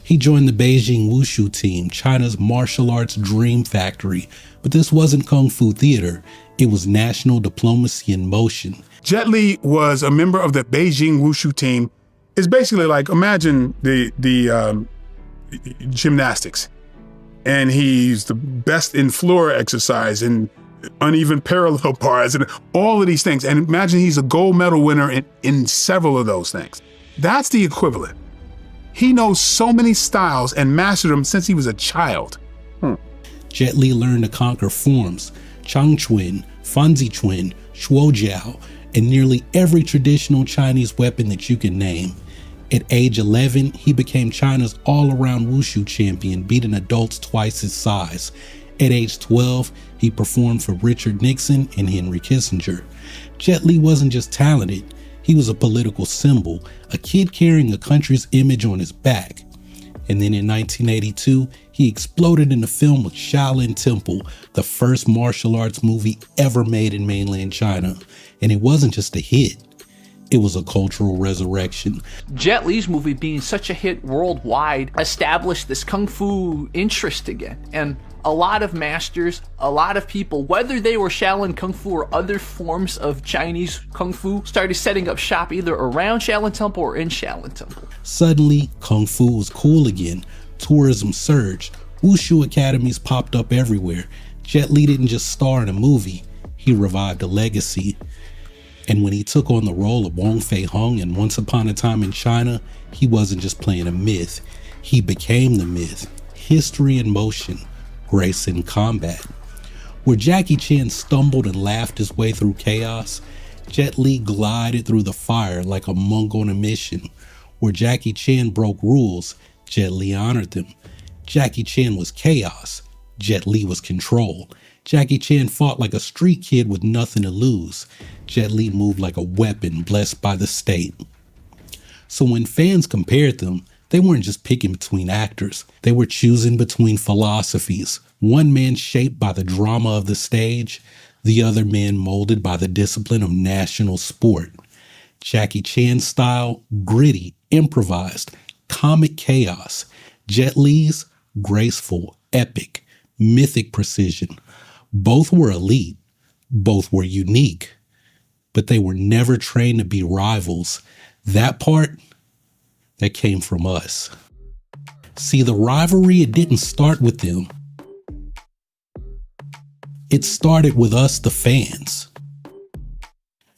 He joined the Beijing Wushu team, China's martial arts dream factory. But this wasn't Kung Fu theater. It was national diplomacy in motion. Jet Li was a member of the Beijing Wushu team. It's basically like, imagine the gymnastics. And he's the best in floor exercise and uneven parallel bars and all of these things. And imagine he's a gold medal winner in several of those things. That's the equivalent. He knows so many styles and mastered them since he was a child. Jet Li learned to conquer forms: Changquan, Fanzichuan, Shuojiao, and nearly every traditional Chinese weapon that you can name. At age 11, he became China's all-around wushu champion, beating adults twice his size. At age 12, he performed for Richard Nixon and Henry Kissinger. Jet Li wasn't just talented, he was a political symbol, a kid carrying a country's image on his back. And then in 1982, he exploded in the film with Shaolin Temple, the first martial arts movie ever made in mainland China. And it wasn't just a hit, It was a cultural resurrection. Jet Li's movie being such a hit worldwide established this kung fu interest again. And a lot of masters, a lot of people, whether they were Shaolin Kung Fu or other forms of Chinese Kung Fu, started setting up shop either around Shaolin Temple or in Shaolin Temple. Suddenly, Kung Fu was cool again. Tourism surged. Wushu academies popped up everywhere. Jet Li didn't just star in a movie, he revived a legacy. And when he took on the role of Wong Fei Hung in Once Upon a Time in China, he wasn't just playing a myth. He became the myth. History in motion, grace in combat. Where Jackie Chan stumbled and laughed his way through chaos, Jet Li glided through the fire like a monk on a mission. Where Jackie Chan broke rules, Jet Li honored them. Jackie Chan was chaos. Jet Li was control. Jackie Chan fought like a street kid with nothing to lose. Jet Li moved like a weapon blessed by the state. So when fans compared them, they weren't just picking between actors. They were choosing between philosophies. One man shaped by the drama of the stage, the other man molded by the discipline of national sport. Jackie Chan's style, gritty, improvised, comic chaos. Jet Li's, graceful, epic, mythic precision. Both were elite. Both were unique. But they were never trained to be rivals. That part, that came from us. See, the rivalry, it didn't start with them. It started with us, the fans.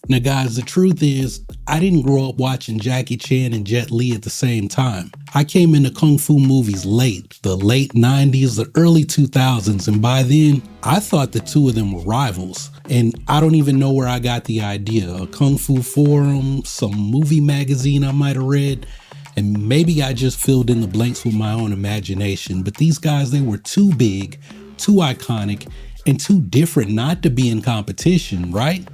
Now guys, the truth is, I didn't grow up watching Jackie Chan and Jet Li at the same time. I came into Kung Fu movies late, the late 90s, the early 2000s, and by then, I thought the two of them were rivals. And I don't even know where I got the idea. A Kung Fu forum, some movie magazine I might have read, and maybe I just filled in the blanks with my own imagination. But these guys, they were too big, too iconic, and too different not to be in competition, right?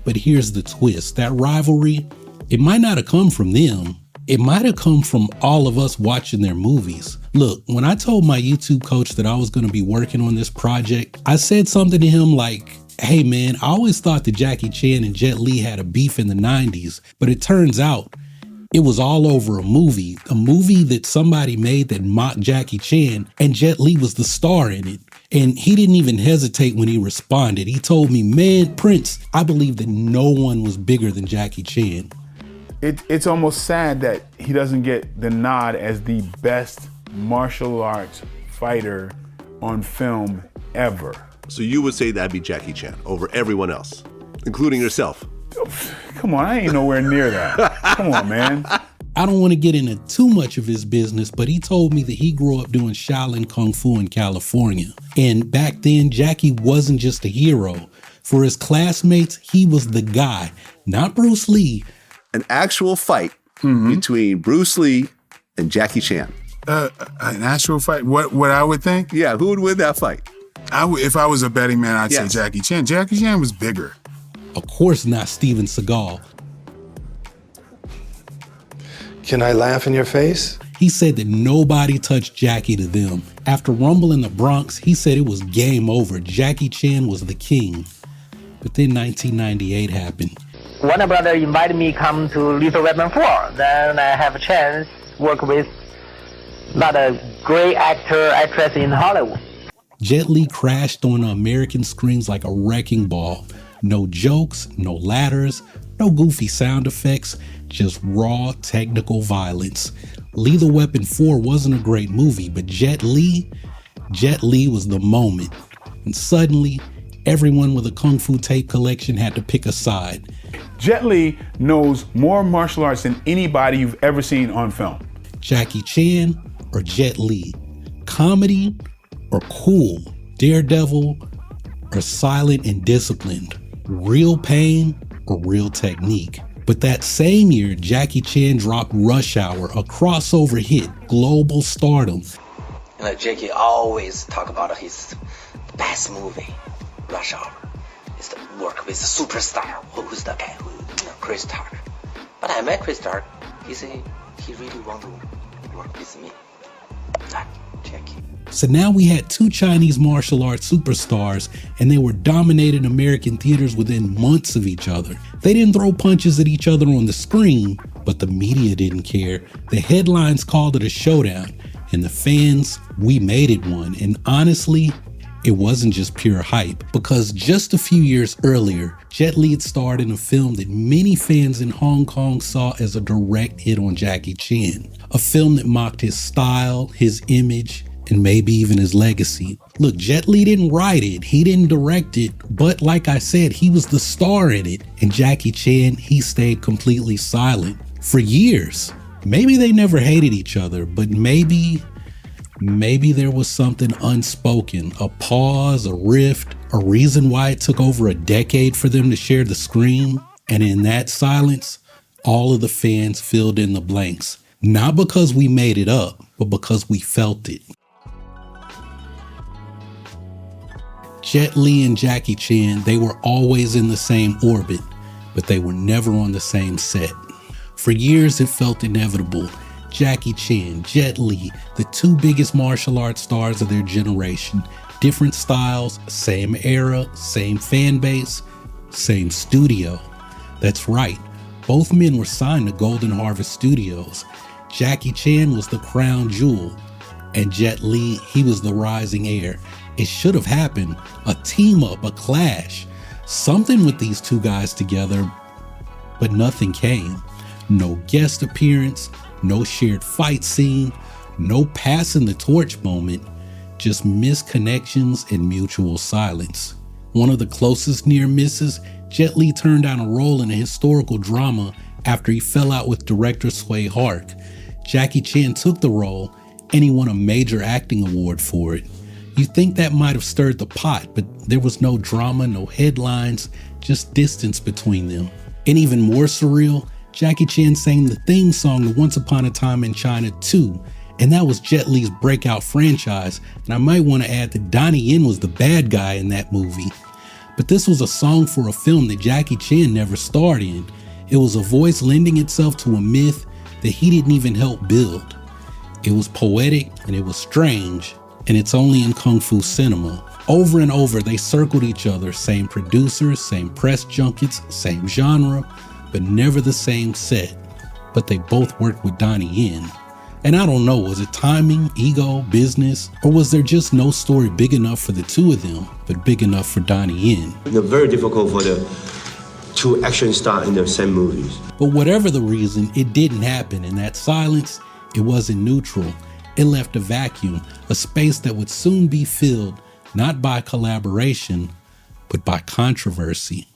But here's the twist. That rivalry, it might not have come from them. It might have come from all of us watching their movies. Look, when I told my YouTube coach that I was going to be working on this project, I said something to him like, hey man, I always thought that Jackie Chan and Jet Li had a beef in the 90s, but it turns out it was all over a movie that somebody made that mocked Jackie Chan, and Jet Li was the star in it. And he didn't even hesitate when he responded. He told me, man, Prince, I believe that no one was bigger than Jackie Chan. It's almost sad that he doesn't get the nod as the best martial arts fighter on film ever. So you would say that'd be Jackie Chan over everyone else, including yourself? Come on, I ain't nowhere near that. Come on, man. I don't want to get into too much of his business, but he told me that he grew up doing Shaolin Kung Fu in California. And back then, Jackie wasn't just a hero. For his classmates, he was the guy, not Bruce Lee. An actual fight between Bruce Lee and Jackie Chan. An actual fight? What I would think? Yeah, who would win that fight? If I was a betting man, I'd say Jackie Chan. Jackie Chan was bigger. Of course not Steven Seagal. Can I laugh in your face? He said that nobody touched Jackie to them. After Rumble in the Bronx, he said it was game over. Jackie Chan was the king. But then 1998 happened. Warner Brother invited me come to Lethal Weapon 4. Then I have a chance to work with a lot of great actress in Hollywood. Jet Li crashed on American screens like a wrecking ball. No jokes, no ladders, no goofy sound effects, just raw technical violence. Lethal Weapon 4 wasn't a great movie, but Jet Li was the moment. And suddenly, everyone with a Kung Fu tape collection had to pick a side. Jet Li knows more martial arts than anybody you've ever seen on film. Jackie Chan or Jet Li? Comedy or cool? Daredevil or silent and disciplined? Real pain or real technique? But that same year, Jackie Chan dropped Rush Hour, a crossover hit, global stardom. Jackie always talk about his best movie, Rush Hour. It's the work with the superstar. Who's the guy? Chris Tucker. But I met Chris Tucker. He said he really want to work with me. Not Jackie. So now we had two Chinese martial arts superstars, and they were dominating American theaters within months of each other. They didn't throw punches at each other on the screen, but the media didn't care. The headlines called it a showdown, and the fans, we made it one. And honestly, it wasn't just pure hype, because just a few years earlier, Jet Li had starred in a film that many fans in Hong Kong saw as a direct hit on Jackie Chan. A film that mocked his style, his image, and maybe even his legacy. Look, Jet Li didn't write it, he didn't direct it, but like I said, he was the star in it. And Jackie Chan, he stayed completely silent for years. Maybe they never hated each other, but maybe there was something unspoken, a pause, a rift, a reason why it took over a decade for them to share the screen. And in that silence, all of the fans filled in the blanks. Not because we made it up, but because we felt it. Jet Li and Jackie Chan, they were always in the same orbit, but they were never on the same set. For years, it felt inevitable. Jackie Chan, Jet Li, the two biggest martial arts stars of their generation. Different styles, same era, same fan base, same studio. That's right, both men were signed to Golden Harvest Studios. Jackie Chan was the crown jewel, and Jet Li, he was the rising heir. It should have happened, a team up, a clash, something with these two guys together, but nothing came. No guest appearance, no shared fight scene, no passing the torch moment, just misconnections and mutual silence. One of the closest near misses, Jet Li turned down a role in a historical drama after he fell out with director Tsui Hark. Jackie Chan took the role and he won a major acting award for it. You think that might have stirred the pot, but there was no drama, no headlines, just distance between them. And even more surreal, Jackie Chan sang the theme song to Once Upon a Time in China 2, and that was Jet Li's breakout franchise. And I might want to add that Donnie Yen was the bad guy in that movie. But this was a song for a film that Jackie Chan never starred in. It was a voice lending itself to a myth that he didn't even help build. It was poetic and it was strange, and it's only in Kung Fu cinema. Over and over, they circled each other, same producers, same press junkets, same genre, but never the same set. But they both worked with Donnie Yen. And I don't know, was it timing, ego, business, or was there just no story big enough for the two of them, but big enough for Donnie Yen? It's very difficult for the two action stars in the same movies. But whatever the reason, it didn't happen. In that silence, it wasn't neutral. It left a vacuum, a space that would soon be filled, not by collaboration, but by controversy.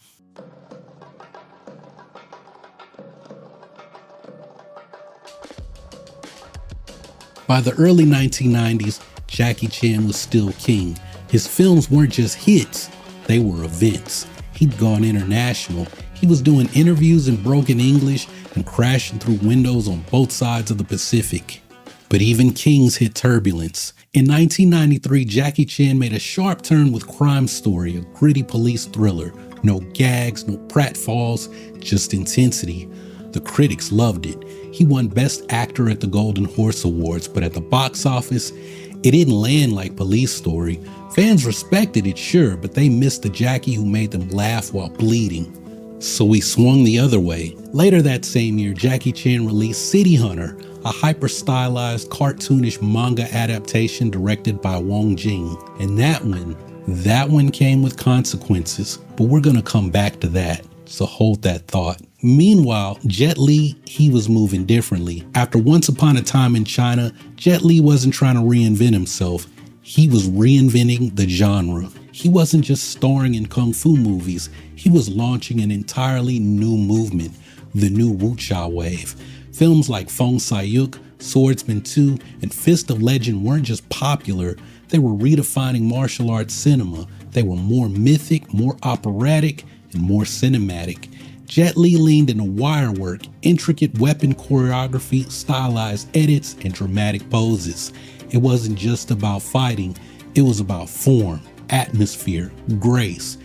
By the early 1990s, Jackie Chan was still king. His films weren't just hits, they were events. He'd gone international. He was doing interviews in broken English and crashing through windows on both sides of the Pacific. But even kings hit turbulence. In 1993, Jackie Chan made a sharp turn with Crime Story, a gritty police thriller. No gags, no pratfalls, just intensity. The critics loved it. He won Best Actor at the Golden Horse Awards, but at the box office, it didn't land like Police Story. Fans respected it, sure, but they missed the Jackie who made them laugh while bleeding. So he swung the other way. Later that same year, Jackie Chan released City Hunter, a hyper-stylized, cartoonish manga adaptation directed by Wong Jing. And that one came with consequences, but we're gonna come back to that, so hold that thought. Meanwhile, Jet Li, he was moving differently. After Once Upon a Time in China, Jet Li wasn't trying to reinvent himself. He was reinventing the genre. He wasn't just starring in kung fu movies, he was launching an entirely new movement, the new wuxia wave. Films like Feng Sayuk, Swordsman 2, and Fist of Legend weren't just popular, they were redefining martial arts cinema. They were more mythic, more operatic, and more cinematic. Jet Li leaned into wire work, intricate weapon choreography, stylized edits, and dramatic poses. It wasn't just about fighting, it was about form, atmosphere, grace.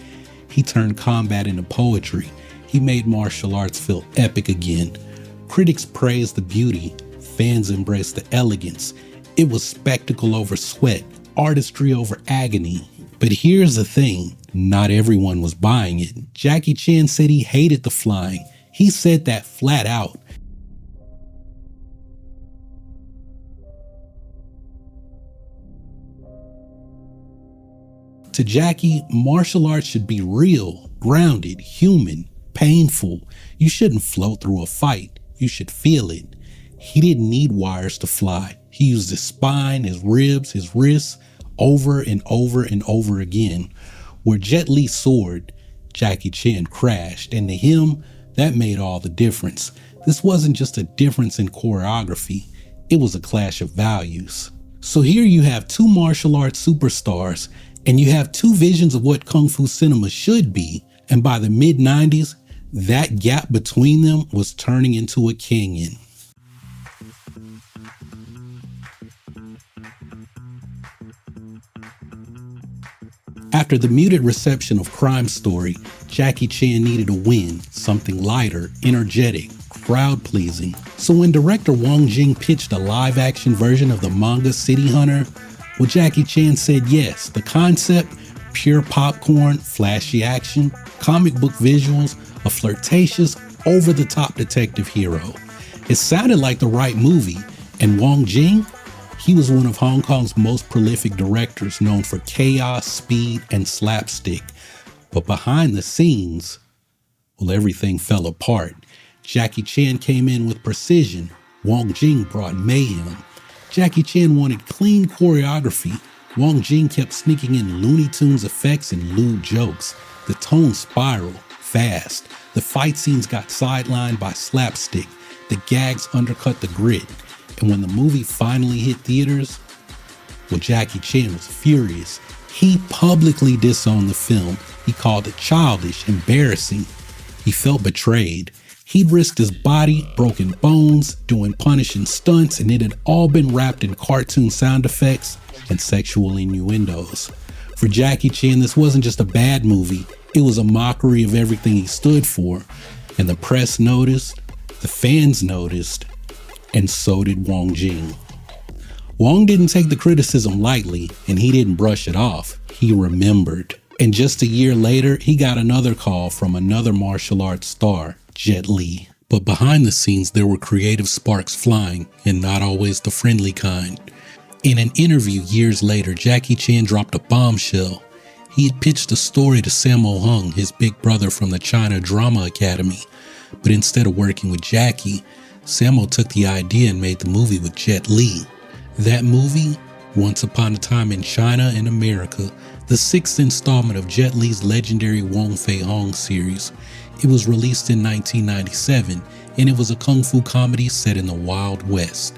He turned combat into poetry. He made martial arts feel epic again. Critics praised the beauty, fans embraced the elegance. It was spectacle over sweat, artistry over agony. But here's the thing, not everyone was buying it. Jackie Chan said he hated the flying. He said that flat out. To Jackie, martial arts should be real, grounded, human, painful. You shouldn't float through a fight. You should feel it. He didn't need wires to fly. He used his spine, his ribs, his wrists, over and over and over again. Where Jet Li soared, Jackie Chan crashed, and to him, that made all the difference. This wasn't just a difference in choreography, it was a clash of values. So here you have two martial arts superstars, and you have two visions of what Kung Fu cinema should be, and by the mid-90s, that gap between them was turning into a canyon. After the muted reception of Crime Story, Jackie Chan needed a win, something lighter, energetic, crowd-pleasing. So when director Wong Jing pitched a live-action version of the manga City Hunter, well, Jackie Chan said yes. The concept, pure popcorn, flashy action, comic book visuals, a flirtatious, over-the-top detective hero. It sounded like the right movie, and Wong Jing, he was one of Hong Kong's most prolific directors, known for chaos, speed, and slapstick. But behind the scenes, well, everything fell apart. Jackie Chan came in with precision. Wong Jing brought mayhem. Jackie Chan wanted clean choreography. Wong Jing kept sneaking in Looney Tunes effects and lewd jokes. The tone spiraled fast. The fight scenes got sidelined by slapstick. The gags undercut the grit. And when the movie finally hit theaters, well, Jackie Chan was furious. He publicly disowned the film. He called it childish, embarrassing. He felt betrayed. He'd risked his body, broken bones, doing punishing stunts, and it had all been wrapped in cartoon sound effects and sexual innuendos. For Jackie Chan, this wasn't just a bad movie. It was a mockery of everything he stood for. And the press noticed, the fans noticed, and so did Wong Jing. Wong didn't take the criticism lightly, and he didn't brush it off. He remembered. And just a year later, he got another call from another martial arts star, Jet Li. But behind the scenes, there were creative sparks flying, and not always the friendly kind. In an interview years later, Jackie Chan dropped a bombshell. He had pitched a story to Sammo Hung, his big brother from the China Drama Academy. But instead of working with Jackie, Sammo took the idea and made the movie with Jet Li. That movie, Once Upon a Time in China and America, the sixth installment of Jet Li's legendary Wong Fei Hong series. It was released in 1997, and it was a kung fu comedy set in the Wild West.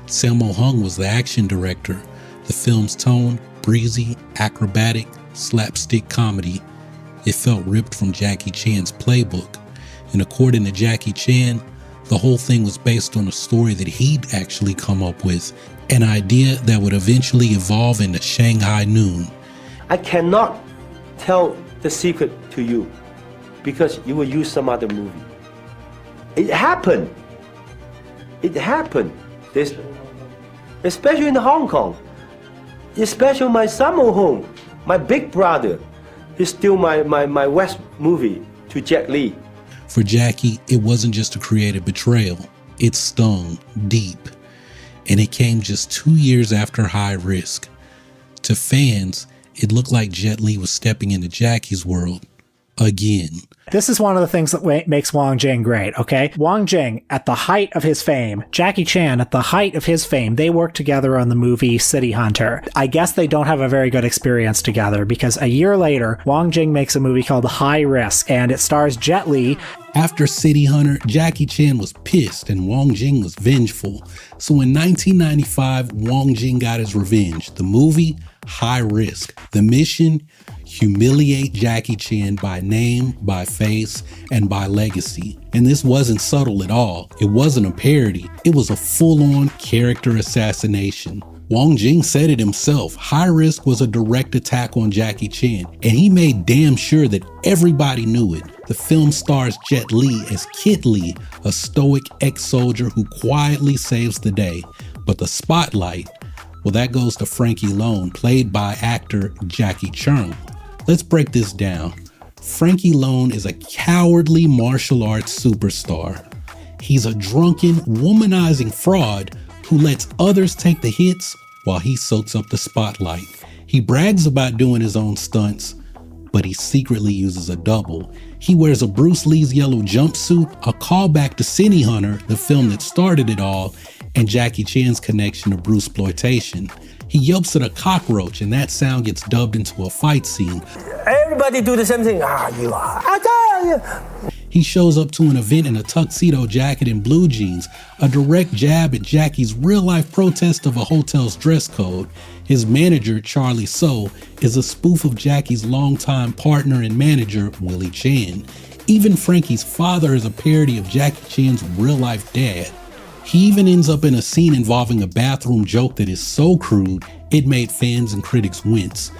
Sammo Hung was the action director. The film's tone, breezy, acrobatic, slapstick comedy. It felt ripped from Jackie Chan's playbook. And according to Jackie Chan, the whole thing was based on a story that he'd actually come up with, an idea that would eventually evolve into Shanghai Noon. I cannot tell the secret to you because you will use some other movie. It happened. It happened. This, especially in Hong Kong. Especially my Sammo Hung, my big brother. He stole my West movie to Jet Li. For Jackie, it wasn't just a creative betrayal. It stung deep. And it came just 2 years after High Risk. To fans, it looked like Jet Li was stepping into Jackie's world again. This is one of the things that makes Wong Jing great, okay? Wong Jing, at the height of his fame, Jackie Chan, at the height of his fame, they worked together on the movie City Hunter. I guess they don't have a very good experience together because a year later, Wong Jing makes a movie called High Risk, and it stars Jet Li. After City Hunter, Jackie Chan was pissed and Wong Jing was vengeful. So in 1995, Wong Jing got his revenge. The movie, High Risk. The mission, humiliate Jackie Chan by name, by face, and by legacy. And this wasn't subtle at all. It wasn't a parody. It was a full-on character assassination. Wong Jing said it himself. High Risk was a direct attack on Jackie Chan, and he made damn sure that everybody knew it. The film stars Jet Li as Kit Li, a stoic ex-soldier who quietly saves the day. But the spotlight, Well, that goes to Frankie Lone, played by actor Jackie Chung. Let's break this down. Frankie Lone is a cowardly martial arts superstar. He's a drunken, womanizing fraud who lets others take the hits while he soaks up the spotlight. He brags about doing his own stunts, but he secretly uses a double. He wears a Bruce Lee's yellow jumpsuit, a callback to City Hunter, the film that started it all, and Jackie Chan's connection to Bruceploitation. He yelps at a cockroach, and that sound gets dubbed into a fight scene. Everybody do the same thing. He shows up to an event in a tuxedo jacket and blue jeans, a direct jab at Jackie's real-life protest of a hotel's dress code. His manager, Charlie So, is a spoof of Jackie's longtime partner and manager, Willie Chan. Even Frankie's father is a parody of Jackie Chan's real-life dad. He even ends up in a scene involving a bathroom joke that is so crude, it made fans and critics wince.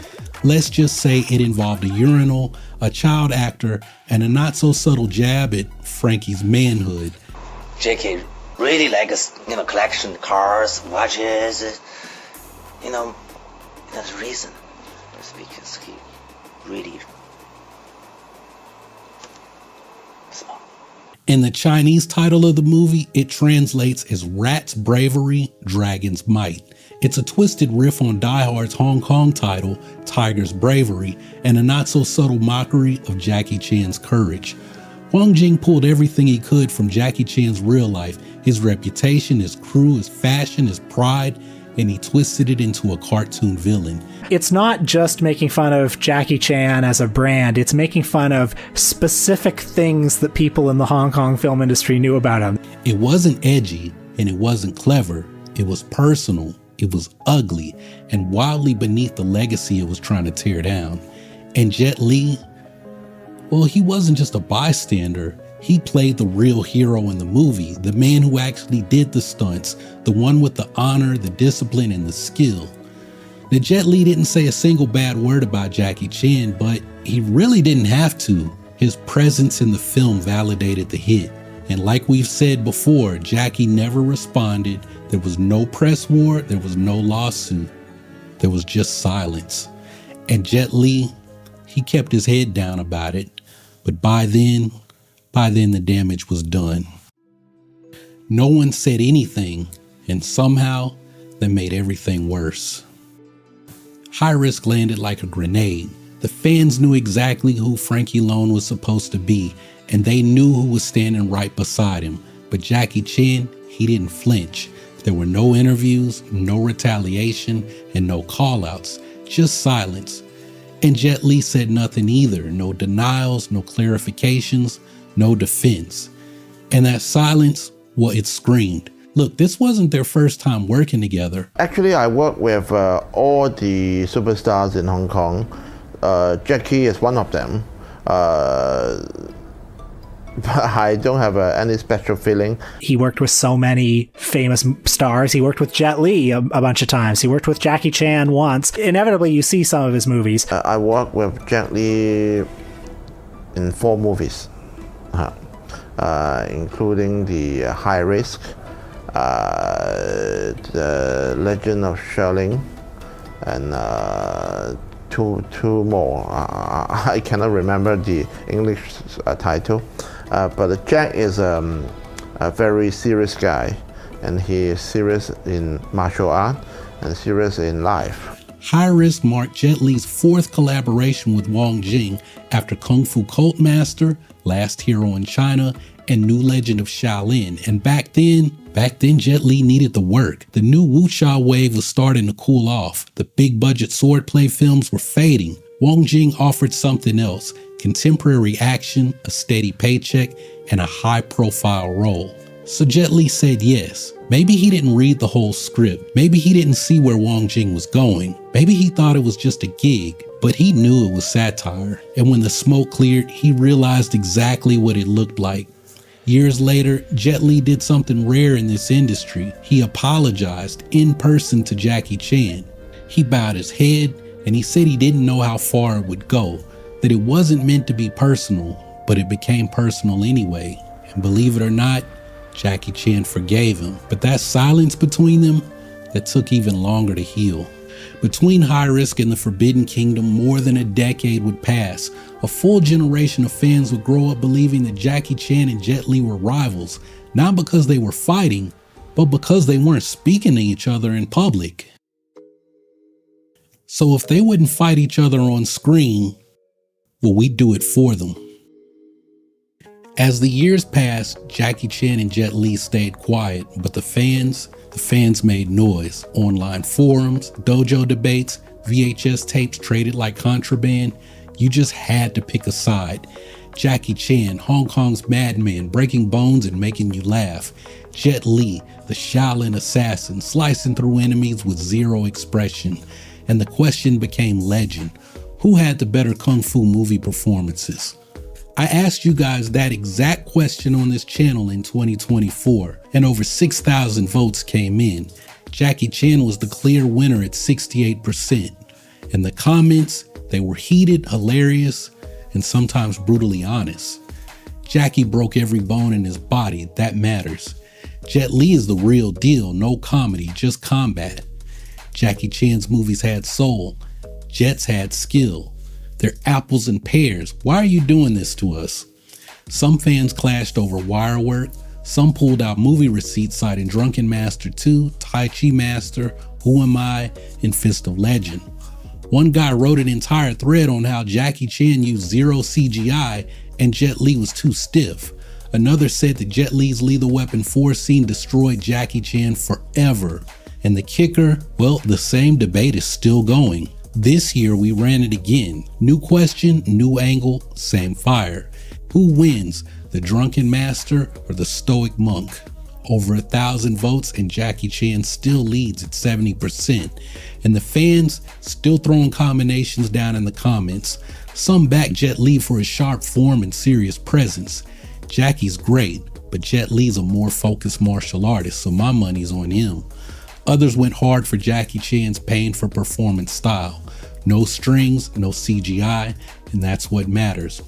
Let's just say it involved a urinal, a child actor, and a not-so-subtle jab at Frankie's manhood. Jackie really likes, collection cars, watches, that's the reason. It's because he really... In the Chinese title of the movie, it translates as Rat's Bravery, Dragon's Might. It's a twisted riff on Die Hard's Hong Kong title, Tiger's Bravery, and a not-so-subtle mockery of Jackie Chan's courage. Wang Jing pulled everything he could from Jackie Chan's real life, his reputation, his crew, his fashion, his pride, and he twisted it into a cartoon villain. It's not just making fun of Jackie Chan as a brand, it's making fun of specific things that people in the Hong Kong film industry knew about him. It wasn't edgy, and it wasn't clever. It was personal, it was ugly, and wildly beneath the legacy it was trying to tear down. And Jet Li, well, he wasn't just a bystander. He played the real hero in the movie, the man who actually did the stunts, the one with the honor, the discipline, and the skill. Now, Jet Li didn't say a single bad word about Jackie Chan, but he really didn't have to. His presence in the film validated the hit. And like we've said before, Jackie never responded. There was no press war, there was no lawsuit. There was just silence. And Jet Li, he kept his head down about it. But by then the damage was done. No one said anything, and somehow that made everything worse. High Risk landed like a grenade. The fans knew exactly who Frankie Lone was supposed to be, and they knew who was standing right beside him. But Jackie Chan, he didn't flinch. There were no interviews, no retaliation, and no call-outs, just silence. And Jet Li said nothing either. No denials, no clarifications, no defense. And that silence, well, it screamed. Look, this wasn't their first time working together. Actually, I work with all the superstars in Hong Kong. Jackie is one of them. But I don't have any special feeling. He worked with so many famous stars. He worked with Jet Li a bunch of times. He worked with Jackie Chan once. Inevitably, you see some of his movies. I worked with Jet Li in 4 movies. Including the High Risk, the Legend of Sherling, and two more. I cannot remember the English title, but Jack is a very serious guy, and he is serious in martial art and serious in life. High Risk marked Jet Li's 4th collaboration with Wang Jing after Kung Fu Cult Master, Last Hero in China, and New Legend of Shaolin. And back then Jet Li needed the work. The new wuxia wave was starting to cool off. The big budget swordplay films were fading. Wang Jing offered something else: contemporary action, a steady paycheck, and a high profile role. So Jet Li said yes. Maybe he didn't read the whole script. Maybe he didn't see where Wang Jing was going. Maybe he thought it was just a gig, but he knew it was satire. And when the smoke cleared, he realized exactly what it looked like. Years later, Jet Li did something rare in this industry. He apologized in person to Jackie Chan. He bowed his head and he said he didn't know how far it would go, that it wasn't meant to be personal, but it became personal anyway. And believe it or not, Jackie Chan forgave him. But that silence between them, that took even longer to heal. Between High Risk and the Forbidden Kingdom, more than a decade would pass. A full generation of fans would grow up believing that Jackie Chan and Jet Li were rivals, not because they were fighting, but because they weren't speaking to each other in public. So if they wouldn't fight each other on screen, well, we'd do it for them. As the years passed, Jackie Chan and Jet Li stayed quiet, but the fans made noise. Online forums, dojo debates, VHS tapes traded like contraband. You just had to pick a side. Jackie Chan, Hong Kong's madman, breaking bones and making you laugh. Jet Li, the Shaolin assassin, slicing through enemies with zero expression. And the question became legend. Who had the better kung fu movie performances? I asked you guys that exact question on this channel in 2024, and over 6,000 votes came in. Jackie Chan was the clear winner at 68%. And the comments, they were heated, hilarious, and sometimes brutally honest. Jackie broke every bone in his body, that matters. Jet Li is the real deal, no comedy, just combat. Jackie Chan's movies had soul, Jet's had skill. They're apples and pears. Why are you doing this to us? Some fans clashed over wire work. Some pulled out movie receipts citing Drunken Master 2, Tai Chi Master, Who Am I, and Fist of Legend. One guy wrote an entire thread on how Jackie Chan used zero CGI and Jet Li was too stiff. Another said that Jet Li's Lethal Weapon 4 scene destroyed Jackie Chan forever. And the kicker, well, the same debate is still going. This year we ran it again. New question, new angle, same fire. Who wins, the drunken master or the stoic monk? Over 1,000 votes and Jackie Chan still leads at 70%. And the fans still throwing combinations down in the comments. Some back Jet Li for his sharp form and serious presence. Jackie's great, but Jet Li's a more focused martial artist, so my money's on him. Others went hard for Jackie Chan's pain for performance style. No strings, no CGI, and that's what matters.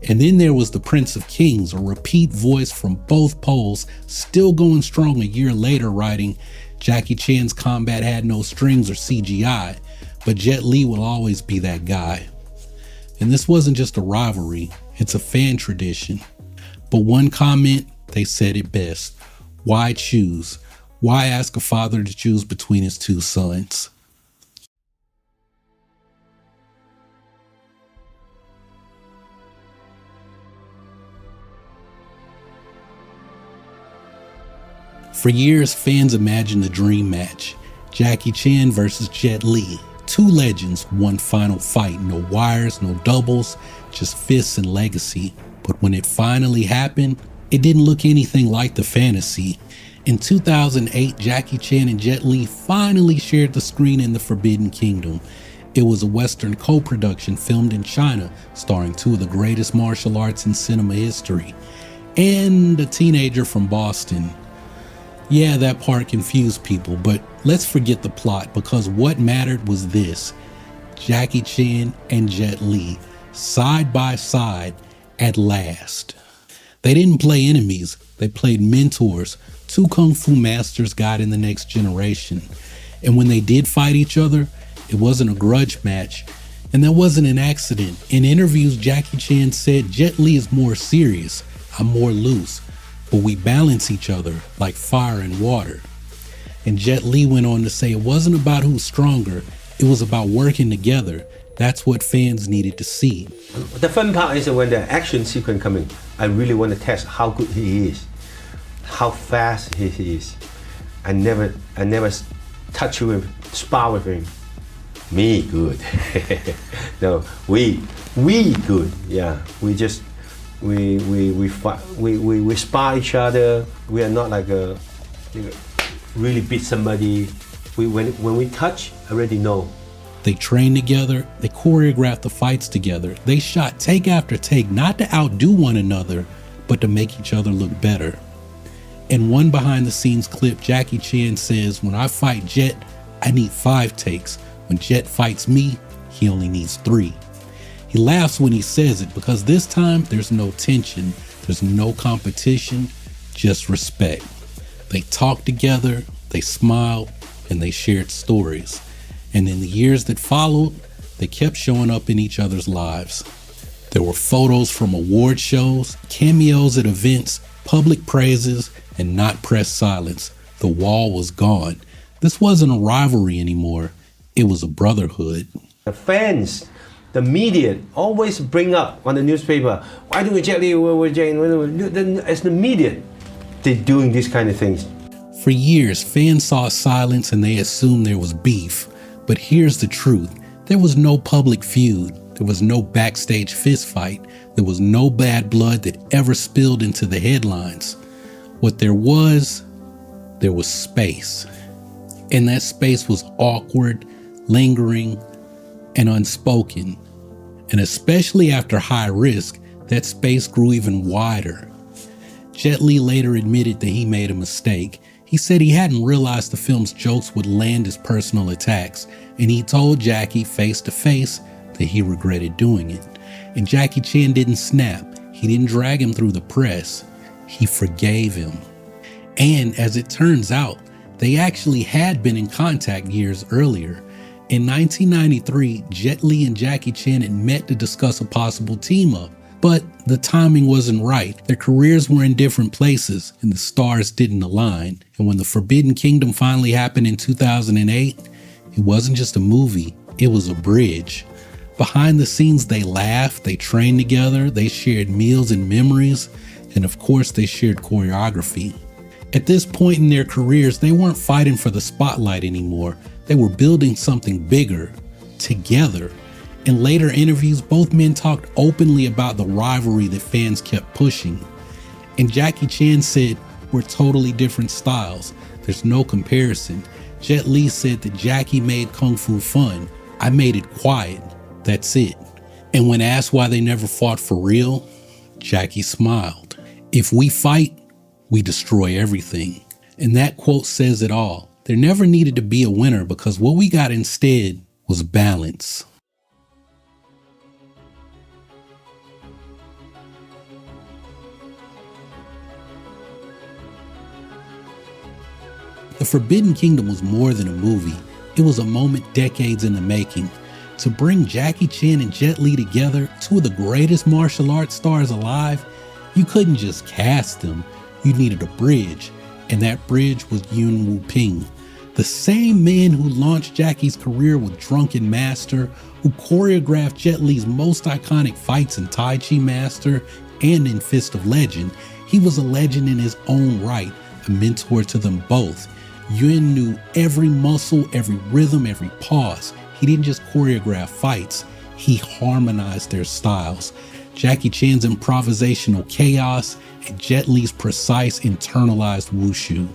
And then there was the Prince of Kings, a repeat voice from both poles, still going strong a year later, writing, Jackie Chan's combat had no strings or CGI, but Jet Li will always be that guy. And this wasn't just a rivalry, it's a fan tradition. But one comment, they said it best. Why choose? Why ask a father to choose between his two sons? For years, fans imagined the dream match. Jackie Chan versus Jet Li. Two legends, one final fight. No wires, no doubles, just fists and legacy. But when it finally happened, it didn't look anything like the fantasy. In 2008, Jackie Chan and Jet Li finally shared the screen in the Forbidden Kingdom. It was a Western co-production filmed in China, starring two of the greatest martial arts in cinema history, and a teenager from Boston. Yeah, that part confused people, but let's forget the plot because what mattered was this. Jackie Chan and Jet Li, side by side, at last. They didn't play enemies, they played mentors, two kung fu masters guiding the next generation. And when they did fight each other, it wasn't a grudge match, and that wasn't an accident. In interviews, Jackie Chan said, Jet Li is more serious, I'm more loose, but we balance each other like fire and water. And Jet Li went on to say it wasn't about who's stronger, it was about working together. That's what fans needed to see. The fun part is when the action sequence comes in, I really want to test how good he is, how fast he is. I never touch him, spar with him. Me good. No, we good. Yeah, we spar each other. We are not like really beat somebody. When we touch, I already know. They trained together, they choreographed the fights together, they shot take after take, not to outdo one another, but to make each other look better. In one behind the scenes clip, Jackie Chan says, when I fight Jet, I need 5 takes. When Jet fights me, he only needs 3. He laughs when he says it because this time there's no tension, there's no competition, just respect. They talked together, they smiled, and they shared stories. And in the years that followed, they kept showing up in each other's lives. There were photos from award shows, cameos at events, public praises, and not pressed silence. The wall was gone. This wasn't a rivalry anymore. It was a brotherhood. The fans, the media always bring up on the newspaper, why do we Jet Li, it's the media, they're doing these kind of things. For years, fans saw silence and they assumed there was beef. But here's the truth. There was no public feud. There was no backstage fistfight. There was no bad blood that ever spilled into the headlines. What there was space. And that space was awkward, lingering, and unspoken. And especially after High Risk, that space grew even wider. Jet Li later admitted that he made a mistake. He said he hadn't realized the film's jokes would land as personal attacks, and he told Jackie face to face that he regretted doing it. And Jackie Chan didn't snap. He didn't drag him through the press. He forgave him. And as it turns out, they actually had been in contact years earlier. In 1993, Jet Li and Jackie Chan had met to discuss a possible team-up, but the timing wasn't right. Their careers were in different places, and the stars didn't align. And when The Forbidden Kingdom finally happened in 2008, it wasn't just a movie, it was a bridge. Behind the scenes, they laughed, they trained together, they shared meals and memories, and of course, they shared choreography. At this point in their careers, they weren't fighting for the spotlight anymore. They were building something bigger, together. In later interviews, both men talked openly about the rivalry that fans kept pushing. And Jackie Chan said, "We're totally different styles. There's no comparison." Jet Li said that Jackie made Kung Fu fun. I made it quiet. That's it. And when asked why they never fought for real, Jackie smiled. "If we fight, we destroy everything." And that quote says it all. There never needed to be a winner because what we got instead was balance. The Forbidden Kingdom was more than a movie. It was a moment decades in the making. To bring Jackie Chan and Jet Li together, two of the greatest martial arts stars alive, you couldn't just cast them. You needed a bridge, and that bridge was Yuen Woo-ping. The same man who launched Jackie's career with Drunken Master, who choreographed Jet Li's most iconic fights in Tai Chi Master and in Fist of Legend, he was a legend in his own right, a mentor to them both. Yuen knew every muscle, every rhythm, every pause. He didn't just choreograph fights, he harmonized their styles. Jackie Chan's improvisational chaos and Jet Li's precise internalized wushu.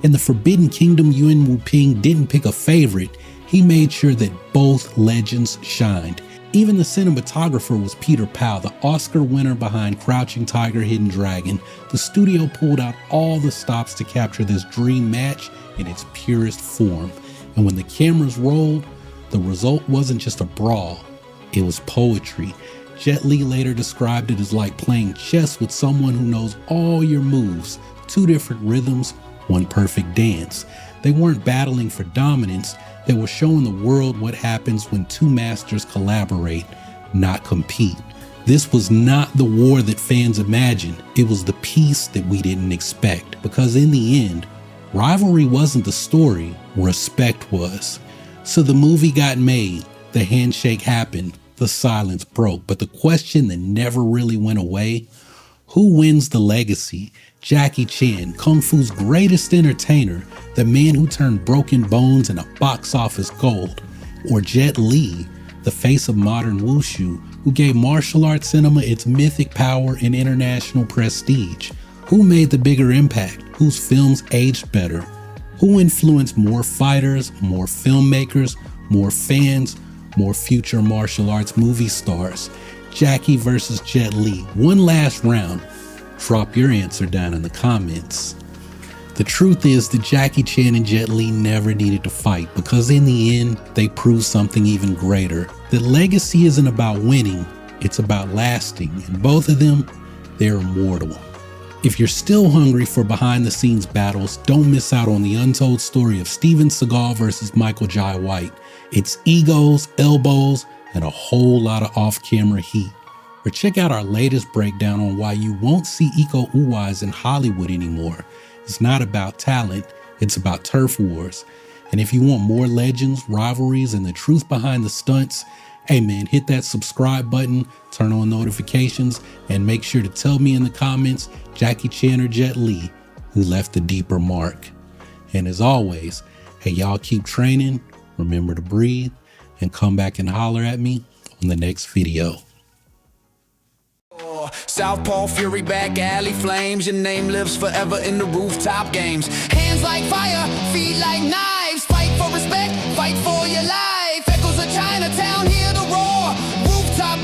In The Forbidden Kingdom, Yuen Woo-ping didn't pick a favorite. He made sure that both legends shined. Even the cinematographer was Peter Powell, the Oscar winner behind Crouching Tiger, Hidden Dragon. The studio pulled out all the stops to capture this dream match in its purest form. And when the cameras rolled, the result wasn't just a brawl, it was poetry. Jet Li later described it as like playing chess with someone who knows all your moves, two different rhythms, one perfect dance. They weren't battling for dominance, they were showing the world what happens when two masters collaborate, not compete. This was not the war that fans imagined, it was the peace that we didn't expect. Because in the end, rivalry wasn't the story, respect was. So the movie got made, the handshake happened, the silence broke. But the question that never really went away, who wins the legacy? Jackie Chan, Kung Fu's greatest entertainer, the man who turned broken bones into box office gold, or Jet Li, the face of modern wushu, who gave martial arts cinema its mythic power and international prestige? Who made the bigger impact? Whose films aged better? Who influenced more fighters, more filmmakers, more fans, more future martial arts movie stars? Jackie versus Jet Li. One last round. Drop your answer down in the comments. The truth is that Jackie Chan and Jet Li never needed to fight because in the end, they proved something even greater. That legacy isn't about winning, it's about lasting. And both of them, they're immortal. If you're still hungry for behind the scenes battles, don't miss out on the untold story of Steven Seagal versus Michael Jai White. It's egos, elbows, and a whole lot of off-camera heat. Or check out our latest breakdown on why you won't see Iko Uwais in Hollywood anymore. It's not about talent, it's about turf wars. And if you want more legends, rivalries, and the truth behind the stunts, hey man, hit that subscribe button, turn on notifications, and make sure to tell me in the comments Jackie Chan or Jet Li who left the deeper mark. And as always, hey, y'all keep training, remember to breathe, and come back and holler at me on the next video. Southpaw fury, back alley flames. Your name lives forever in the rooftop games. Hands like fire, feet like knives. Fight for respect, fight for your life. Echoes of Chinatown, hear the roar. Rooftop